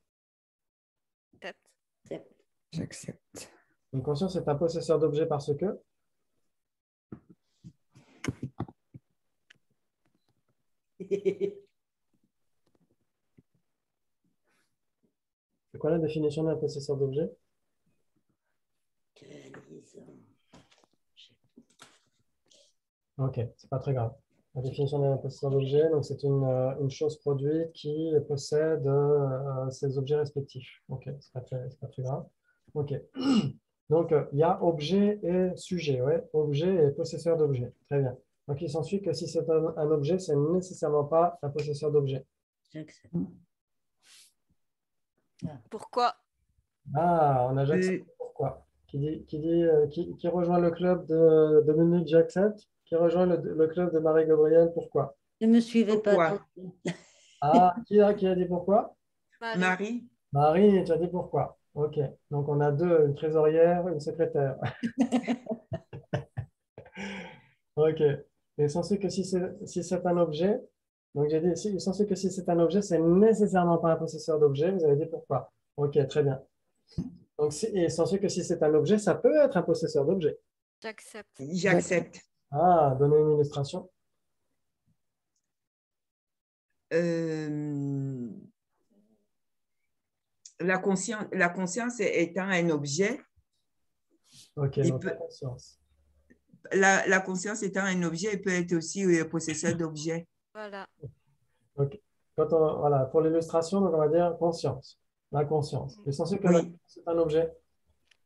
J'accepte. Une conscience est un possesseur d'objet parce que... C'est quoi la définition d'un possesseur d'objet? OK, c'est pas très grave. La définition d'un possesseur d'objet, donc c'est une chose produite qui possède ses objets respectifs. OK, c'est pas très grave. OK. Donc, il y a objet et sujet, ouais. Objet et possesseur d'objet. Très bien. Donc, il s'ensuit que si c'est un objet, c'est nécessairement pas un possesseur d'objet. J'accepte. Pourquoi? Ah, on a j'accepte. Pourquoi? Qui rejoint le club de Dominique J'accepte? Qui rejoint le club de Marie-Gabrielle? Pourquoi? Ne me suivez pas. Ah, qui a dit pourquoi? Marie. Marie, tu as dit pourquoi? OK. Donc, on a deux, une trésorière, une secrétaire. OK. Et censé que si c'est un objet, donc j'ai dit, censé que si c'est un objet, c'est nécessairement pas un possesseur d'objet. Vous avez dit pourquoi? OK, très bien. Donc, et censé que si c'est un objet, ça peut être un possesseur d'objet. J'accepte. J'accepte. Ah, donnez une illustration. La conscience étant un objet. OK, donc la conscience. La conscience étant un objet, elle peut être aussi possesseur d'objet. Voilà. OK. Voilà, pour l'illustration, donc on va dire conscience. La conscience. Et censé que la conscience est un objet.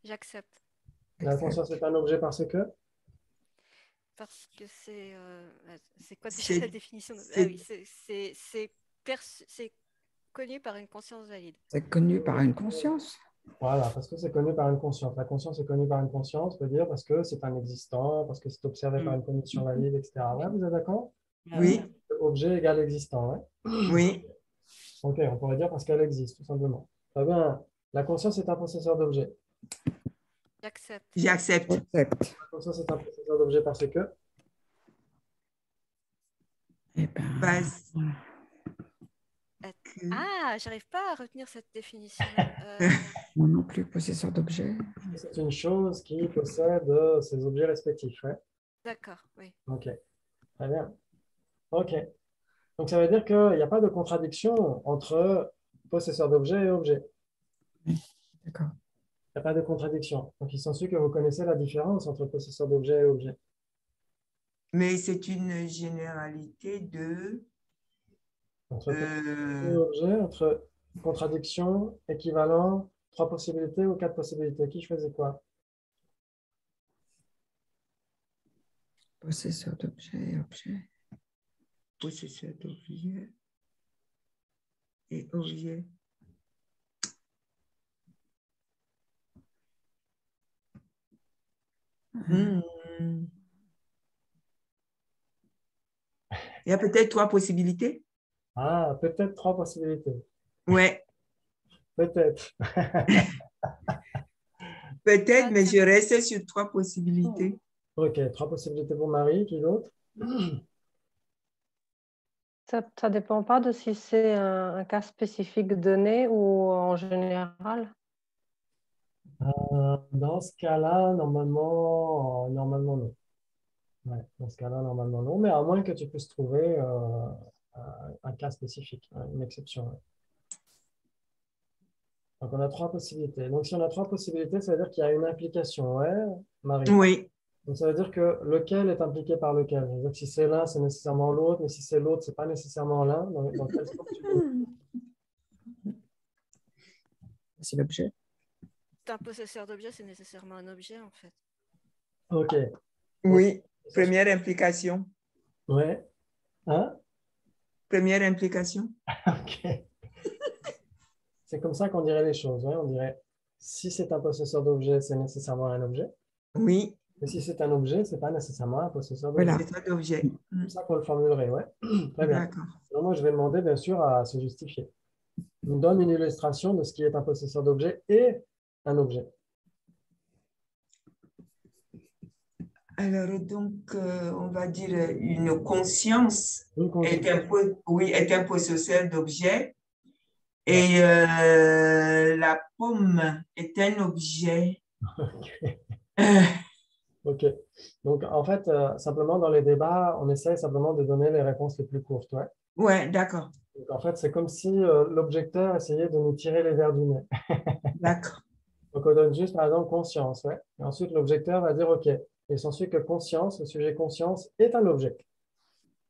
J'accepte. La conscience est un objet parce que? Parce que c'est quoi déjà la définition ah oui, c'est connu par une conscience valide. C'est connu par une conscience. Voilà, parce que c'est connu par une conscience. La conscience est connue par une conscience, veut dire parce que c'est un existant, parce que c'est observé par une cognition valide, etc. Ouais, vous êtes d'accord? Oui. Objet égale existant, ouais? Oui. OK, on pourrait dire parce qu'elle existe, tout simplement. Très bien. La conscience est un possesseur d'objet. J'accepte. J'accepte. La conscience est un possesseur d'objet parce que? Ah, j'arrive pas à retenir cette définition. Moi non plus, possesseur d'objet. C'est une chose qui possède ses objets respectifs, ouais? D'accord, oui. OK, très bien. OK. Donc, ça veut dire qu'il n'y a pas de contradiction entre possesseur d'objet et objet. D'accord. Il n'y a pas de contradiction. Donc, il s'ensuit que vous connaissez la différence entre possesseur d'objet et objet. Mais c'est une généralité de... Entre contradiction, équivalent, 3 possibilités ou 4 possibilités. Qui choisit quoi? Possesseur d'objet et objet. Possesseur d'objet et objet. Il y a peut-être 3 possibilités. Ah, peut-être 3 possibilités. Ouais. Peut-être. Peut-être, mais je reste sur 3 possibilités. OK, 3 possibilités pour Marie. Qui d'autre? Ça ne dépend pas de si c'est un cas spécifique donné ou en général? Dans ce cas-là, normalement non. Ouais, dans ce cas-là, normalement non, mais à moins que tu puisses trouver un cas spécifique, hein, une exception. Ouais. Donc, on a trois possibilités. Donc, si on a trois possibilités, ça veut dire qu'il y a une implication, ouais, Marie? Oui. Donc, ça veut dire que lequel est impliqué par lequel. Ça veut dire que si c'est l'un, c'est nécessairement l'autre, mais si c'est l'autre, c'est pas nécessairement l'un. Dans quel sens tu veux? C'est l'objet. C'est un possesseur d'objet, c'est nécessairement un objet, en fait. OK. Oui, première implication. Ouais. Hein? Première implication. OK. C'est comme ça qu'on dirait les choses. Ouais? On dirait, si c'est un possesseur d'objet, c'est nécessairement un objet. Oui. Mais si c'est un objet, c'est pas nécessairement un possesseur d'objet. Voilà. C'est un objet. C'est comme ça qu'on le formulerait, ouais. Très bien. D'accord. Alors moi, je vais demander, bien sûr, à se justifier. On donne une illustration de ce qui est un possesseur d'objet et un objet. Alors, donc, on va dire une conscience est un possesseur d'objet et la pomme est un objet. OK. Donc, en fait, simplement, dans les débats, on essaie simplement de donner les réponses les plus courtes, ouais. Ouais, d'accord. Donc, en fait, c'est comme si l'objecteur essayait de nous tirer les verres du nez. D'accord. Donc, on donne juste, par exemple, conscience, ouais. Et ensuite, l'objecteur va dire, OK. Et s'ensuit que conscience, le sujet conscience, est un objet.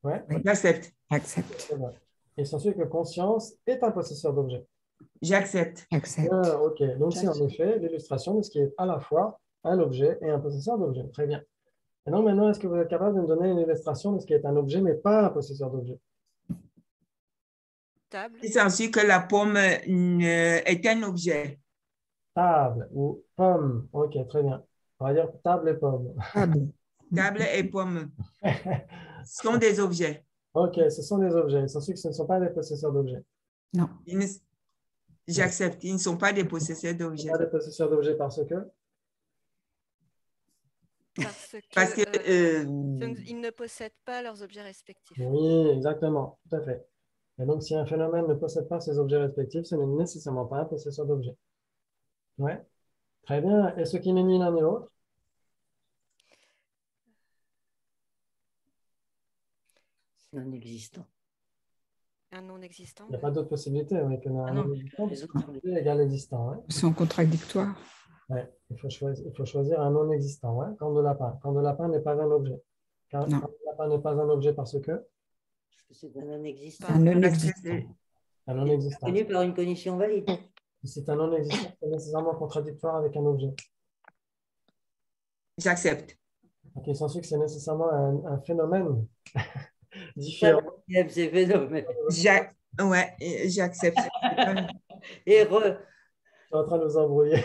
Ouais. J'accepte. Accepte. Et s'ensuit que conscience est un possesseur d'objet. J'accepte. Accepte. OK. Donc, c'est en effet l'illustration de ce qui est à la fois un objet et un possesseur d'objet. Très bien. Et donc, maintenant, est-ce que vous êtes capable de me donner une illustration de ce qui est un objet, mais pas un possesseur d'objet? Table. Il s'ensuit que la pomme est un objet. Table ou pomme. OK, très bien. On va dire table et pomme. Table et pomme sont des objets. OK, ce sont des objets. Il s'ensuit que ce ne sont pas des possesseurs d'objets. Non. J'accepte. Ils ne sont pas des possesseurs d'objets. Pas des possesseurs d'objets parce que? Parce que ils ne possèdent pas leurs objets respectifs. Oui, exactement. Tout à fait. Et donc, si un phénomène ne possède pas ses objets respectifs, ce n'est nécessairement pas un possesseur d'objet. Ouais. Très bien. Et ce qui n'est ni l'un ni l'autre? Non existant. Un non existant. Il n'y a pas d'autre possibilité avec un non existant. Égal existant. Ouais. Ils sont contradictoires. Ouais. Il faut choisir un non existant. Ouais. Corne de lapin. Corne de lapin n'est pas un objet. Corne de lapin n'est pas un objet parce que? Parce que c'est un non existant. Un non existant. Un non existant. Tenu par une cognition valide. Si c'est un non existant, c'est nécessairement contradictoire avec un objet. J'accepte. Donc, il s'ensuit que c'est nécessairement un phénomène différent. Ces phénomènes. Ouais, j'accepte. Et Tu es en train de nous embrouiller.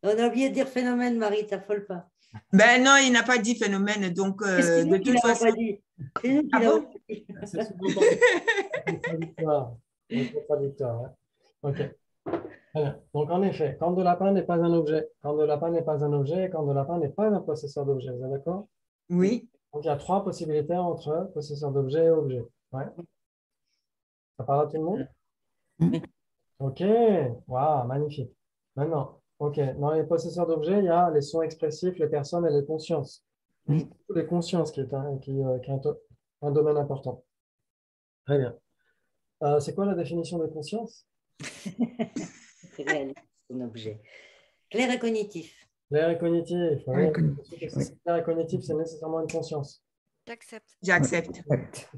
On a oublié de dire phénomène, Marie, t'affole pas. Ben non, il n'a pas dit phénomène, donc de toute façon. C'est nous qui l'avons pas dit. C'est contradictoire. Contradictoire, ouais. OK. Bien. Donc, en effet, corne de lapin n'est pas un objet. Corne de lapin n'est pas un objet. Corne de lapin n'est pas un possesseur d'objet. Vous êtes d'accord? Oui. Donc, il y a trois possibilités entre possesseur d'objet et objet. Ouais. Ça parle à tout le monde? OK. Waouh, magnifique. Maintenant, OK. Dans les possesseurs d'objets, il y a les sons expressifs, les personnes et les consciences. Les consciences qui est un domaine important. Très bien. C'est quoi la définition de conscience? Un objet. Clair et cognitif. Clair et cognitif. Ouais. Clair et cognitif, c'est nécessairement une conscience. J'accepte. J'accepte.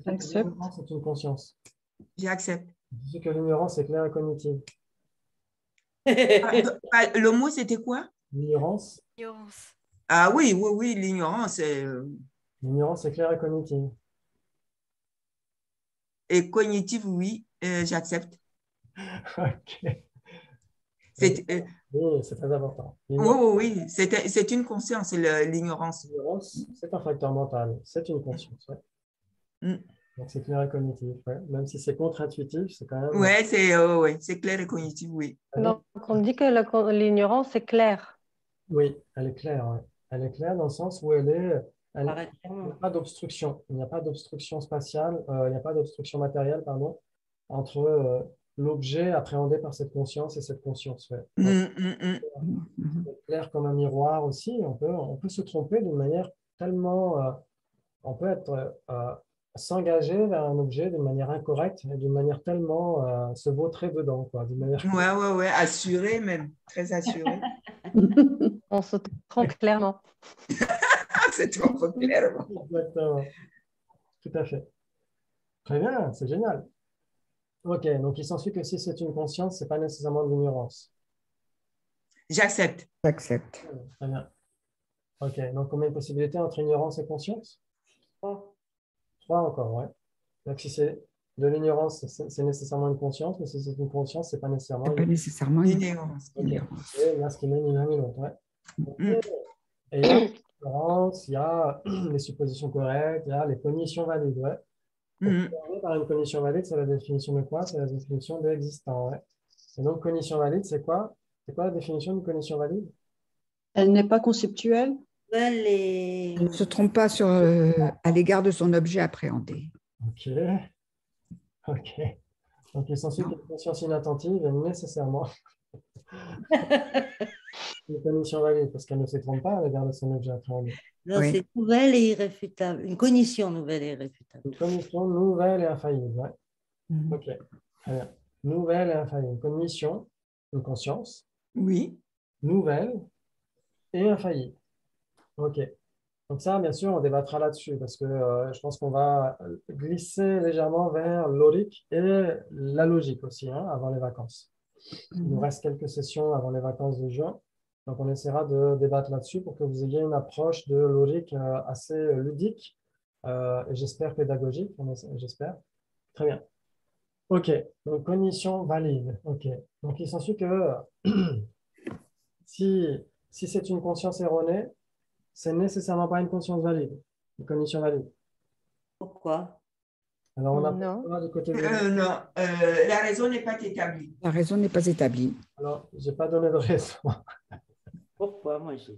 L'ignorance, c'est une conscience. J'accepte. Je sais que l'ignorance est claire et cognitive. Le mot, c'était quoi? L'ignorance. Ah oui, l'ignorance. L'ignorance est claire et cognitive. Et cognitive, oui, j'accepte. OK. Oui, c'est très important. Oui, c'est une conscience, l'ignorance. L'ignorance, c'est un facteur mental, c'est une conscience. Ouais. Donc, c'est clair et cognitif. Ouais. Même si c'est contre-intuitif, c'est quand même… Oui, c'est clair et cognitif, oui. Donc, on dit que l'ignorance est claire. Oui, elle est claire. Ouais. Elle est claire dans le sens où elle est Il n'y a pas d'obstruction. Il n'y a pas d'obstruction spatiale, il n'y a pas d'obstruction matérielle, pardon, entre l'objet appréhendé par cette conscience et cette conscience. Ouais. C'est clair comme un miroir aussi. On peut se tromper d'une manière tellement... on peut s'engager vers un objet d'une manière incorrecte et d'une manière tellement se vautrer dedans. Quoi, d'une manière... Ouais, assuré même, très assuré. On se trompe clairement. C'est trop clairement. Exactement. Tout à fait. Très bien, c'est génial. Ok, donc il s'ensuit que si c'est une conscience, ce n'est pas nécessairement de l'ignorance. J'accepte. J'accepte. Très bien. Ok, donc combien de possibilités entre ignorance et conscience? 3. 3 encore, ouais. Donc si c'est de l'ignorance, c'est nécessairement une conscience, mais si c'est une conscience, ce n'est pas nécessairement Pas nécessairement une ignorance. Okay. Et il y a ce qui n'est ni l'un ni l'autre, ouais. Okay. Et il y a l'ignorance, il y a les suppositions correctes, il y a les cognitions valides, ouais. Par une cognition valide, c'est la définition de quoi? C'est la définition de l'existant, ouais. Et donc, cognition valide, c'est quoi? C'est quoi la définition d'une cognition valide? Elle n'est pas conceptuelle. Elle ne se trompe pas à l'égard de son objet appréhendé. Ok. Ok. Donc, il s'ensuit qu'une conscience inattentive est nécessairement une cognition valide, parce qu'elle ne se trompe pas à l'égard de son objet appréhendé. Non, oui. C'est nouvelle et irréfutable. Une cognition nouvelle et irréfutable. Une cognition nouvelle et infaillible, ouais. Ok. Très bien. Nouvelle et infaillible. Une cognition, une conscience. Oui. Nouvelle et infaillible. Ok. Donc ça, bien sûr, on débattra là-dessus parce que je pense qu'on va glisser légèrement vers l'orique et la logique aussi, hein, avant les vacances. Il nous reste quelques sessions avant les vacances de juin. Donc, on essaiera de débattre là-dessus pour que vous ayez une approche de l'orique assez ludique et j'espère pédagogique. J'espère. Très bien. OK. Donc, cognition valide. OK. Donc, il s'ensuit que si c'est une conscience erronée, c'est nécessairement pas une conscience valide, une cognition valide. Pourquoi? Alors, on a du côté de... Non, la raison n'est pas établie. La raison n'est pas établie. Alors, je n'ai pas donné de raison. Pourquoi, moi, j'ai...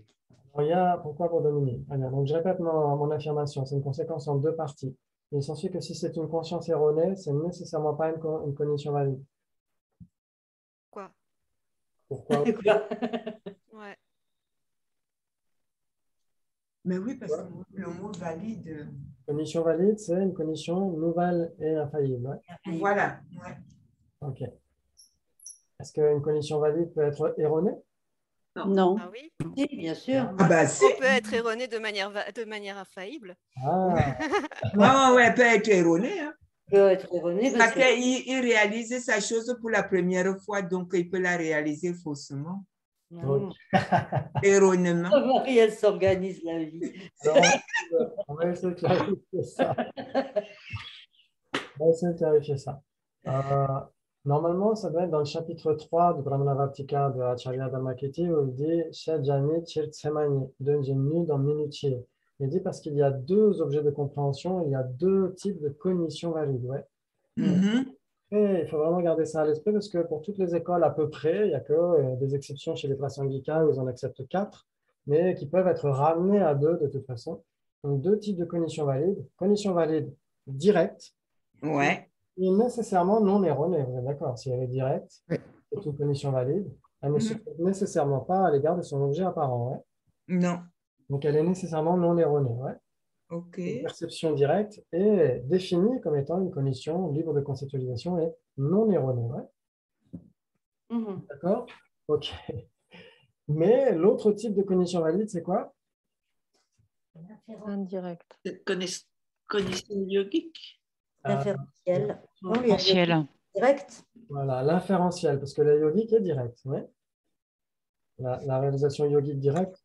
Pourquoi pour Dominique? Donc, je répète mon affirmation. C'est une conséquence en 2 parties. Il s'ensuit que si c'est une conscience erronée, ce n'est nécessairement pas une cognition valide. Quoi? Pourquoi? Ouais. Mais oui, parce que le mot valide... Cognition valide, c'est une cognition nouvelle et infaillible. Ouais. Voilà. Ouais. OK. Est-ce qu'une cognition valide peut être erronée? Non. Ah oui? Oui, bien sûr. Ah bah, on peut être erroné de manière infaillible. Ah. Ouais, elle peut être erronée. Hein. Peut être erroné parce qu'il réalise sa chose pour la première fois, donc il peut la réaliser faussement. Erronément. Marie, elle s'organise la vie. Alors, on va essayer de clarifier ça. On va essayer de clarifier ça. Normalement, ça doit être dans le chapitre 3 du Brahmanavaptika de Acharya Dhammakirti où il dit Shajani Chirtsemani, Dunjenu dans Minutier. Il dit parce qu'il y a 2 objets de compréhension, il y a 2 types de cognition valides. Ouais. Et il faut vraiment garder ça à l'esprit parce que pour toutes les écoles à peu près, il n'y a que des exceptions chez les Prasangika où ils en acceptent 4, mais qui peuvent être ramenés à 2 de toute façon. Donc 2 types de cognition valide. Cognition valide directe. Ouais. Et nécessairement non erronée, vous êtes d'accord? Si elle est directe, c'est une cognition valide. Elle ne se trouve nécessairement pas à l'égard de son objet apparent. Ouais. Non. Donc elle est nécessairement non erronée. Ouais. OK. Une perception directe est définie comme étant une cognition libre de conceptualisation et non erronée. Ouais. D'accord? OK. Mais l'autre type de cognition valide, c'est quoi? Indirect. Cognition yogique. L'inférentiel. Direct. Voilà, l'inférentiel, parce que la yogique est directe. Ouais. La réalisation yogique directe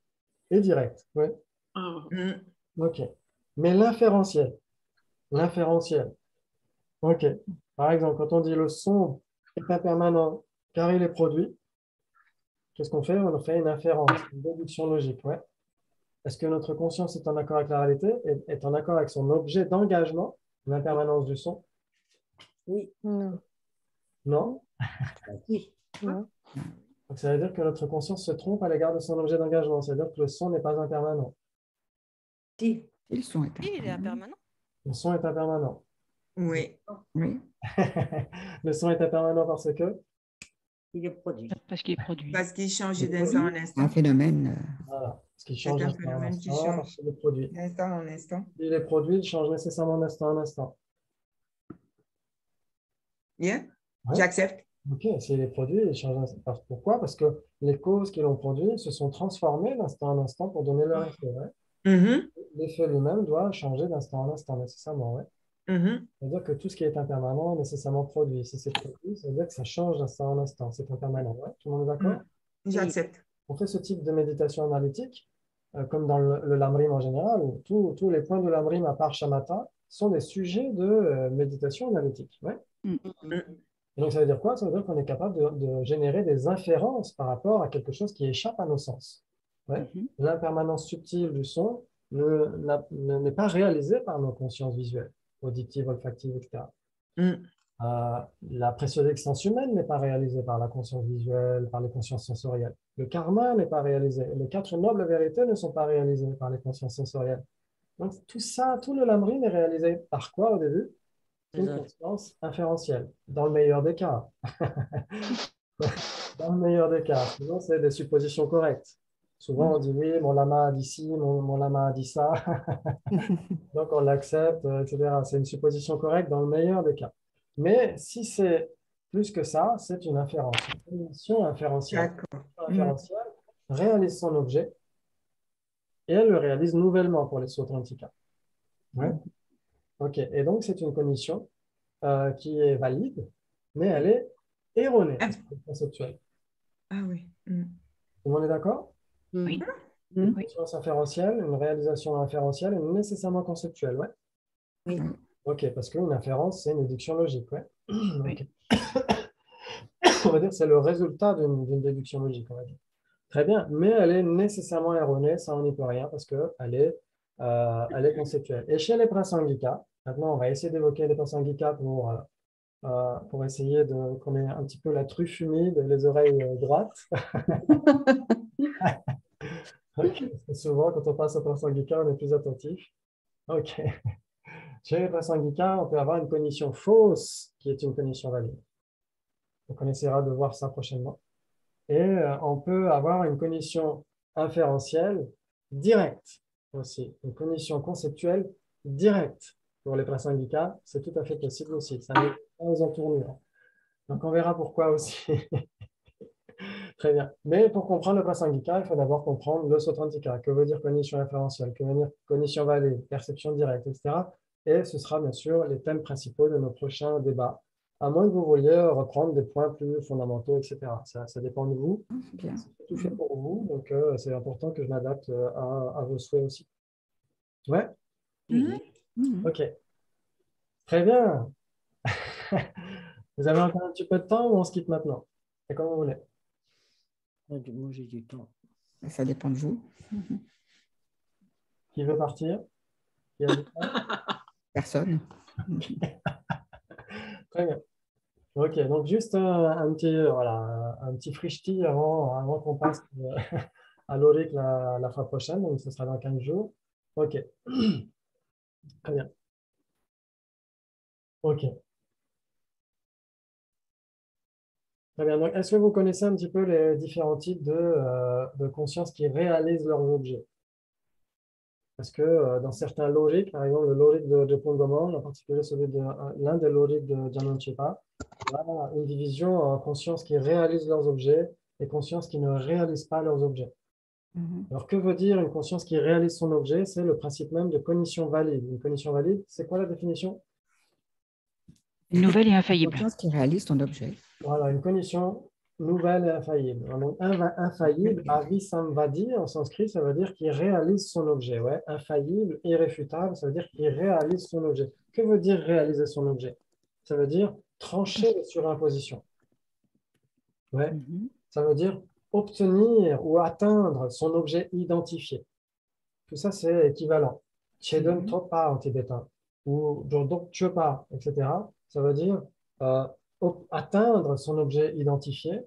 est directe. Ouais. OK. Mais l'inférentiel. OK. Par exemple, quand on dit le son est impermanent car il est produit, qu'est-ce qu'on fait? On fait une inférence, une déduction logique. Ouais. Est-ce que notre conscience est en accord avec la réalité, est en accord avec son objet d'engagement, l'impermanence du son? Oui. Non? Oui. Non. Donc, ça veut dire que notre conscience se trompe à l'égard de son objet d'engagement. Ça veut dire que le son n'est pas impermanent. Si. Et le son est Oui, il est impermanent. impermanent. Le son est impermanent. Oui. Oui. Le son est impermanent parce que Il est produit. Parce qu'il est produit. Parce qu'il change Il est d'instant en produit. instant. Un phénomène. Voilà, parce qu'il C'est change un d'instant en phénomène qui instant, parce change qu'il est produit. d'instant en instant. Il est produit, il change nécessairement d'instant en instant. Yeah? Ouais. J'accepte. Ok, s'il est produit, il change d'instant. Pourquoi? Parce que les causes qui l'ont produit se sont transformées d'instant en instant pour donner leur effet. Ouais. Mhm, L'effet lui-même doit changer d'instant en instant nécessairement. Ouais. mhm. C'est-à-dire que tout ce qui est impermanent est nécessairement produit. Si c'est produit, ça veut dire que ça change d'instant en instant. C'est impermanent. Ouais. Tout le monde est d'accord? J'accepte. On fait ce type de méditation analytique, comme dans le Lamrim en général. Tous les points de Lamrim à part Shamatha sont des sujets de méditation analytique. Ouais. Et donc, ça veut dire quoi? Ça veut dire qu'on est capable de générer des inférences par rapport à quelque chose qui échappe à nos sens. Ouais. L'impermanence subtile du son n'est pas réalisée par nos consciences visuelles, auditives, olfactives, etc. La précieuse existence humaine n'est pas réalisée par la conscience visuelle, par les consciences sensorielles. Le karma n'est pas réalisé. Les 4 nobles vérités ne sont pas réalisées par les consciences sensorielles. Donc, tout ça, tout le Lamrim est réalisé par quoi au début? Une conscience inférentielle, dans le meilleur des cas. Dans le meilleur des cas. Sinon, c'est des suppositions correctes. Souvent, on dit oui, mon lama a dit ci, mon lama a dit ça. Donc, on l'accepte, etc. C'est une supposition correcte dans le meilleur des cas. Mais si c'est plus que ça, c'est une inférence. Une cognition inférentielle. Inférentielle réalise son objet et elle le réalise nouvellement pour les Sotrantika. Ouais. OK. Et donc, c'est une cognition qui est valide, mais elle est erronée, conceptuelle. Ah oui. Tout le monde est d'accord? Oui. Une conscience inférentielle, une réalisation inférentielle est nécessairement conceptuelle, ouais? Oui. OK, parce qu'une inférence, c'est une déduction logique, ouais? Okay. On va dire que c'est le résultat d'une déduction logique, on va dire. Très bien, mais elle est nécessairement erronée, ça on n'y peut rien, parce qu'elle est conceptuelle. Et chez les prasangika, maintenant on va essayer d'évoquer les prasangika pour essayer qu'on ait un petit peu la truffe humide et les oreilles droites. Okay. Parce que souvent, quand on passe au prasangika, on est plus attentif. OK. Chez les prasangika, on peut avoir une cognition fausse qui est une cognition valide. Donc, on essaiera de voir ça prochainement. Et on peut avoir une cognition inférentielle directe aussi. Une cognition conceptuelle directe. Pour les prasangika, c'est tout à fait possible aussi. Ça n'est pas aux entournures. Donc, on verra pourquoi aussi. Très bien. Mais pour comprendre le prasangika, il faut d'abord comprendre le sotrantika. Que veut dire cognition inférentielle? Que veut dire cognition valide, perception directe, etc. Et ce sera bien sûr les thèmes principaux de nos prochains débats. À moins que vous vouliez reprendre des points plus fondamentaux, etc. Ça dépend de vous. Bien. C'est tout fait pour vous. Donc, c'est important que je m'adapte à vos souhaits aussi. Ouais? OK. Très bien. Vous avez encore un petit peu de temps ou on se quitte maintenant? C'est comme vous voulez. Moi, j'ai du temps. Ça dépend de vous. Qui veut partir? Qui a du temps? Personne. Très bien. OK, donc juste un petit frishti avant qu'on passe à l'ORIC la fois prochaine, donc ce sera dans 15 jours. OK. Très bien. OK. Très bien. Donc, est-ce que vous connaissez un petit peu les différents types de conscience qui réalisent leurs objets? Parce que dans certains logiques, par exemple le logique de Pongomon, en particulier l'un des logiques de Janon Chepa, il y a une division en conscience qui réalisent leurs objets et conscience qui ne réalisent pas leurs objets. Alors, que veut dire une conscience qui réalise son objet? C'est le principe même de cognition valide. Une cognition valide, c'est quoi la définition? Une nouvelle et infaillible. Une conscience qui réalise ton objet. Voilà, une cognition nouvelle et infaillible. Donc, infaillible, avisamvadi, en sanskrit, ça veut dire qu'il réalise son objet. Ouais. Infaillible, irréfutable, ça veut dire qu'il réalise son objet. Que veut dire réaliser son objet? Ça veut dire trancher les surimpositions. Ouais. Ça veut dire obtenir ou atteindre son objet identifié. Tout ça, c'est équivalent. Chedon Topa en tibétain, ou Jodok Chopa, etc. Ça veut dire atteindre son objet identifié,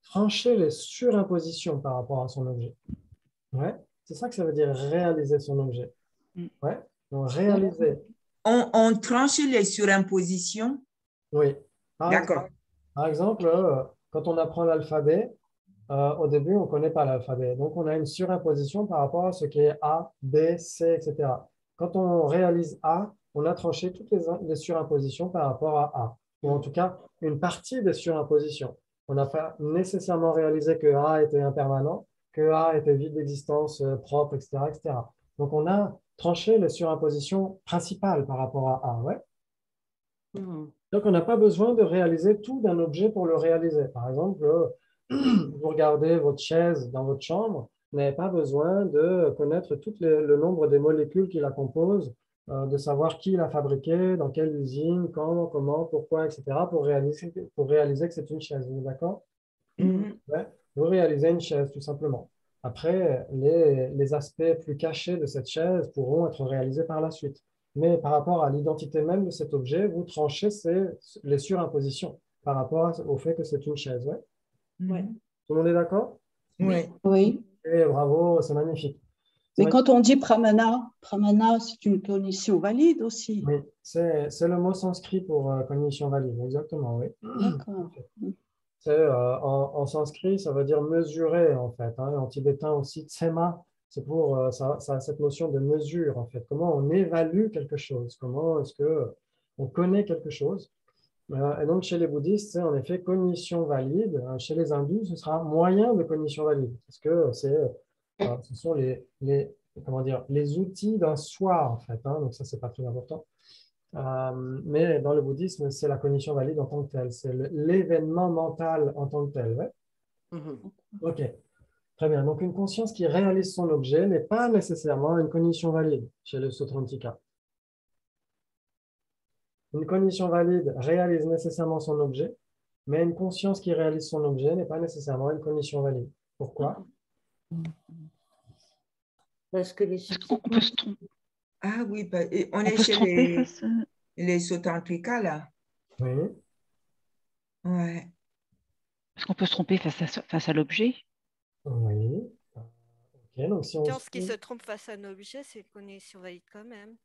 trancher les surimpositions par rapport à son objet. Ouais, c'est ça que ça veut dire réaliser son objet. Ouais. Donc, réaliser. On tranche les surimpositions? Oui. D'accord. Par exemple, quand on apprend l'alphabet, au début, on ne connaît pas l'alphabet. Donc, on a une surimposition par rapport à ce qui est A, B, C, etc. Quand on réalise A, on a tranché toutes les surimpositions par rapport à A, ou en tout cas, une partie des surimpositions. On n'a pas nécessairement réalisé que A était impermanent, que A était vide d'existence, propre, etc., etc. Donc, on a tranché les surimpositions principales par rapport à A. Ouais. Donc, on n'a pas besoin de réaliser tout d'un objet pour le réaliser. Par exemple, vous regardez votre chaise dans votre chambre, vous n'avez pas besoin de connaître tout le nombre des molécules qui la composent, de savoir qui l'a fabriquée, dans quelle usine, quand, comment, pourquoi, etc., pour réaliser que c'est une chaise. Vous êtes d'accord? Ouais. Vous réalisez une chaise, tout simplement. Après, les aspects plus cachés de cette chaise pourront être réalisés par la suite. Mais par rapport à l'identité même de cet objet, vous tranchez les surimpositions par rapport au fait que c'est une chaise. Ouais. Ouais. Tout le monde est d'accord? Oui. Oui. Et bravo, c'est magnifique. Mais quand on dit pramana, pramana, c'est une cognition valide aussi. Oui, c'est le mot sanskrit pour cognition valide, exactement, oui. D'accord. En sanskrit, ça veut dire mesurer, en fait. Hein. En tibétain aussi, tsema, c'est pour ça a cette notion de mesure, en fait. Comment on évalue quelque chose, comment est-ce qu'on connaît quelque chose. Et donc, chez les bouddhistes, c'est en effet cognition valide. Chez les hindous, ce sera moyen de cognition valide, parce que ce sont comment dire, les outils d'un soi, en fait. Hein. Donc, ça, c'est pas très important. Mais dans le bouddhisme, c'est la cognition valide en tant que telle. C'est l'événement mental en tant que tel. Ouais. OK. Très bien. Donc, une conscience qui réalise son objet n'est pas nécessairement une cognition valide chez le Sutrantika. Une cognition valide réalise nécessairement son objet, mais une conscience qui réalise son objet n'est pas nécessairement une cognition valide. Pourquoi? Parce que on peut se tromper. Ah oui, on est chez les Sutrantika, là. Oui. Ouais. Parce qu'on peut se tromper face à l'objet. Oui. OK. Donc, si on Conscience qui se trompe face à un objet, c'est une cognition valide quand même.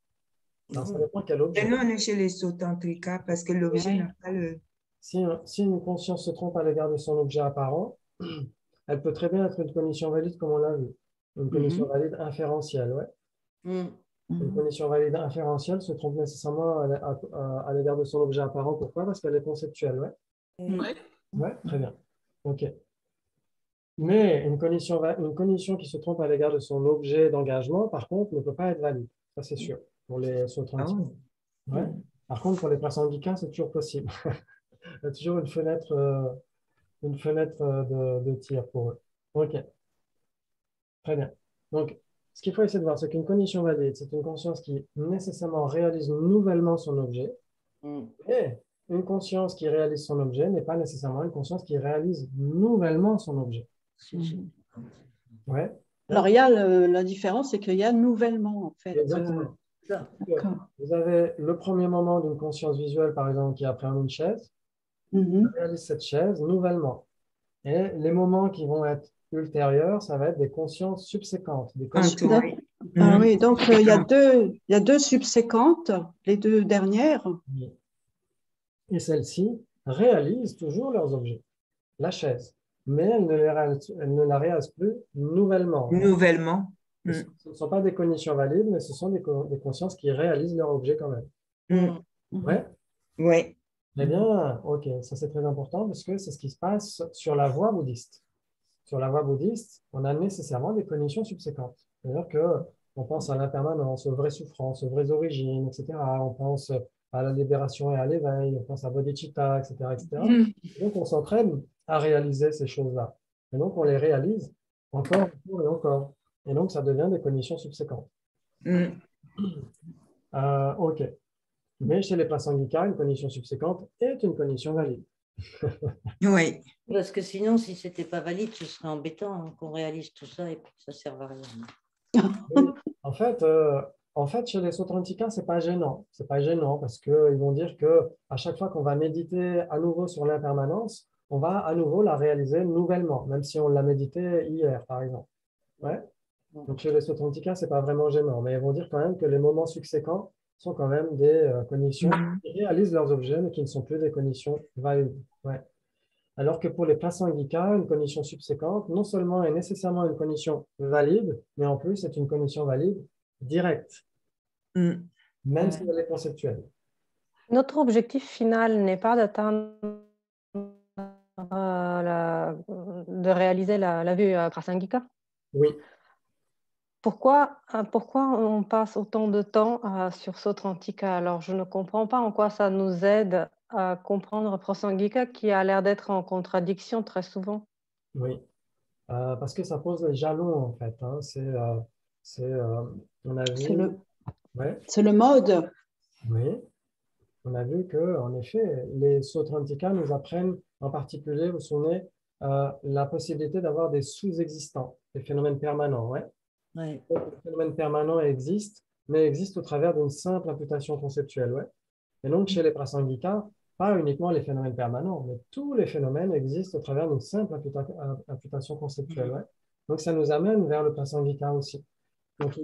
Alors, ça dépend quel objet. Et nous, on est chez les Sutrantika parce que l'objet n'a pas le... Si une conscience se trompe à l'égard de son objet apparent, elle peut très bien être une cognition valide comme on l'a vu. Une cognition valide inférentielle, ouais. Une cognition valide inférentielle se trompe nécessairement à l'égard de son objet apparent. Pourquoi? Parce qu'elle est conceptuelle, ouais. Ouais. Ouais, très bien. OK. Mais une cognition qui se trompe à l'égard de son objet d'engagement, par contre, ne peut pas être valide. Ça, c'est sûr. Pour les Sutrantika. Ouais. Par contre, pour les Prasangika, c'est toujours possible. Il y a toujours une fenêtre de tir pour eux. OK. Très bien. Donc, ce qu'il faut essayer de voir, c'est qu'une cognition valide, c'est une conscience qui nécessairement réalise nouvellement son objet. Et une conscience qui réalise son objet n'est pas nécessairement une conscience qui réalise nouvellement son objet. Ouais. Alors, il y a la différence, c'est qu'il y a nouvellement, en fait. Exactement. Vous avez le premier moment d'une conscience visuelle, par exemple, qui appréhende une chaise. On réalise cette chaise nouvellement. Et les moments qui vont être ultérieurs, ça va être des consciences subséquentes. Ah oui, donc il y a deux subséquentes, les deux dernières. Et celles-ci réalisent toujours leurs objets, la chaise, mais elles ne la réalisent plus nouvellement. Nouvellement. Ce ne sont pas des cognitions valides, mais ce sont des consciences qui réalisent leur objet quand même. Ouais? Oui. Eh bien, OK, ça c'est très important parce que c'est ce qui se passe sur la voie bouddhiste. Sur la voie bouddhiste, on a nécessairement des cognitions subséquentes. C'est-à-dire qu'on pense à l'impermanence, aux vraies souffrances, aux vraies origines, etc. On pense à la libération et à l'éveil, on pense à bodhicitta, etc. etc. Et donc, on s'entraîne à réaliser ces choses-là. Et donc, on les réalise encore et encore. Et donc, ça devient des cognitions subséquentes. OK. Mais chez les Prasangika, une cognition subséquente est une cognition valide. Oui. Parce que sinon, si ce n'était pas valide, ce serait embêtant qu'on réalise tout ça et puis que ça ne serve à rien. Oui. En fait, chez les Sutrantika, ce n'est pas gênant. C'est pas gênant parce qu'ils vont dire qu'à chaque fois qu'on va méditer à nouveau sur l'impermanence, on va à nouveau la réaliser nouvellement, même si on l'a médité hier, par exemple. Ouais. Donc, chez les Sotrantika, ce n'est pas vraiment gênant, mais ils vont dire quand même que les moments subséquents sont quand même des conditions qui réalisent leurs objets, mais qui ne sont plus des conditions valides. Ouais. Alors que pour les Prasangika, une condition subséquente, non seulement est nécessairement une condition valide, mais en plus, c'est une condition valide directe, même si elle est conceptuelle. Notre objectif final n'est pas d'atteindre, de réaliser la vue prasangika. Oui. Pourquoi on passe autant de temps sur Sotrantika? Alors, je ne comprends pas en quoi ça nous aide à comprendre Prasangika qui a l'air d'être en contradiction très souvent. Oui, parce que ça pose les jalons, en fait. Hein. On a vu... C'est le mode. Oui. On a vu que, en effet, les Sotrantika nous apprennent, en particulier, vous vous souvenez, la possibilité d'avoir des sous-existants, des phénomènes permanents. Ouais. Ouais. Les phénomènes permanents existent, mais existent au travers d'une simple imputation conceptuelle. Ouais. Et donc, chez les Prasangika, pas uniquement les phénomènes permanents, mais tous les phénomènes existent au travers d'une simple imputation conceptuelle. Ouais. Donc, ça nous amène vers le Prasangika aussi. Donc,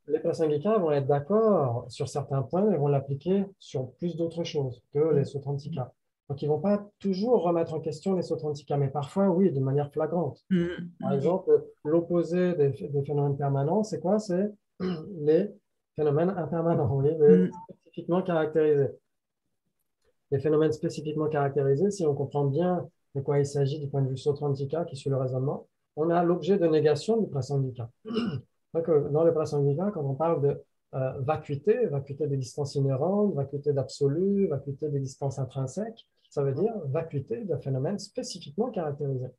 les Prasangika vont être d'accord sur certains points, mais vont l'appliquer sur plus d'autres choses que les Sotrantika. Donc, ils ne vont pas toujours remettre en question les Sotrantika, mais parfois, oui, de manière flagrante. Par exemple, l'opposé des phénomènes permanents, c'est quoi? C'est les phénomènes impermanents, oui, spécifiquement caractérisés. Les phénomènes spécifiquement caractérisés, si on comprend bien de quoi il s'agit du point de vue Sotrantika, qui suit le raisonnement, on a l'objet de négation du Prasangika. Donc, dans le Prasangika, quand on parle de vacuité, vacuité des distances inhérentes, vacuité d'absolu, vacuité des distances intrinsèques, ça veut dire vacuité de phénomènes spécifiquement caractérisés.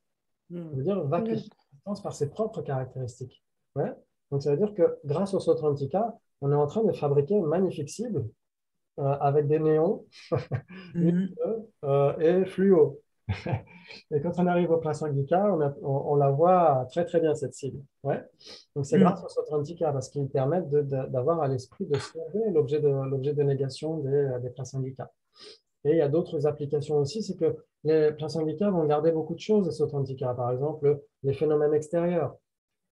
Ça veut dire vacuité de distance par ses propres caractéristiques. Ouais. Donc, ça veut dire que grâce au Sotrantika, on est en train de fabriquer une magnifique cible avec des néons et fluo. Et quand on arrive au Prasangika, on la voit très très bien cette cible. Ouais. Donc c'est grâce au Sotrantika parce qu'ils permettent d'avoir à l'esprit de sauver l'objet de négation des Prasangika. Et il y a d'autres applications aussi, c'est que les Prasangika vont garder beaucoup de choses des Sotrantika. Par exemple, les phénomènes extérieurs,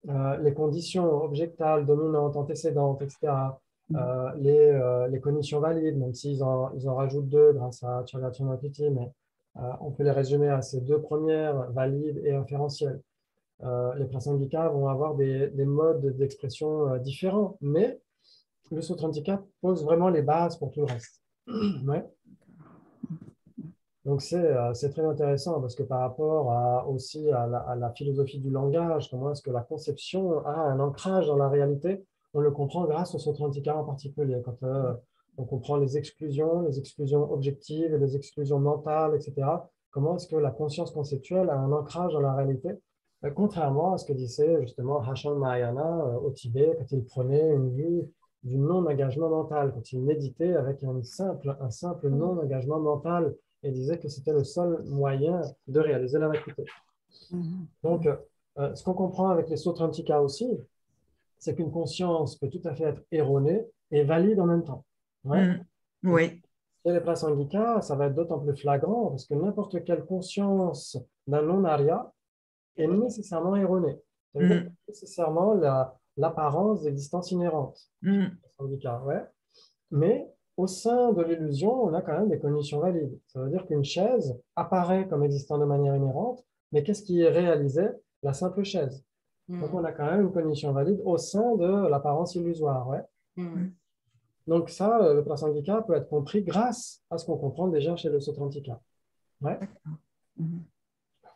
les conditions objectales, dominantes, antécédentes, etc. Les conditions valides, même s'ils en rajoutent deux grâce à Chagatyanapiti, mais on peut les résumer à ces deux premières, valides et inférentielles. Les Prasangika vont avoir des modes d'expression différents, mais le Sotrantika pose vraiment les bases pour tout le reste. Ouais. Donc c'est très intéressant parce que par rapport aussi à la philosophie du langage, comment est-ce que la conception a un ancrage dans la réalité, on le comprend grâce au Sotrantika en particulier. Quand on comprend les exclusions objectives, les exclusions mentales, etc. Comment est-ce que la conscience conceptuelle a un ancrage dans la réalité, contrairement à ce que disait justement Hashan Mahayana au Tibet quand il prenait une vue du non-engagement mental, quand il méditait avec un simple non-engagement mental et disait que c'était le seul moyen de réaliser la vacuité. Donc, ce qu'on comprend avec les Sotrantika aussi, c'est qu'une conscience peut tout à fait être erronée et valide en même temps. Ouais. Oui. Et les Prasangika, ça va être d'autant plus flagrant parce que n'importe quelle conscience d'un non-arya est nécessairement erronée. C'est-à-dire nécessairement l'apparence d'existence inhérente. Ouais. Mais au sein de l'illusion, on a quand même des conditions valides. Ça veut dire qu'une chaise apparaît comme existant de manière inhérente, mais qu'est-ce qui est réalisé? La simple chaise. Donc, on a quand même une condition valide au sein de l'apparence illusoire. Ouais. Donc, ça, le Prasangika peut être compris grâce à ce qu'on comprend déjà chez le Sotrantika. Ouais.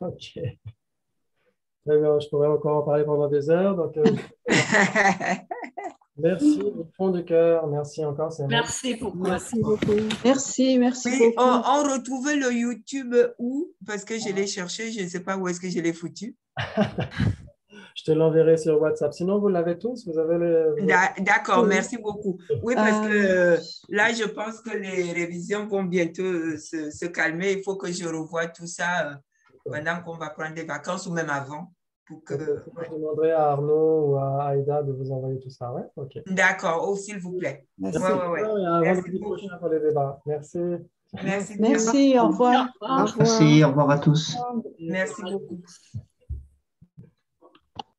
Ok. Je pourrais encore en parler pendant des heures. Donc, merci du fond du cœur. Merci encore. Merci beaucoup. Merci beaucoup. Merci Oui, beaucoup. on retrouvait le YouTube où? Parce que je l'ai cherché, je ne sais pas où est-ce que je l'ai foutu. Je te l'enverrai sur WhatsApp. Sinon, vous l'avez tous? Vous avez D'accord, merci beaucoup. Oui, parce que là, je pense que les révisions vont bientôt se calmer. Il faut que je revoie tout ça pendant qu'on va prendre des vacances ou même avant. Pour que, Je demanderai à Arnaud ou à Aïda de vous envoyer tout ça. Ouais? Okay. D'accord, oh, s'il vous plaît. Merci. Ouais. Un vendredi prochain pour les débats. Merci. Merci. Merci, au revoir. Merci, au revoir à tous. Merci beaucoup.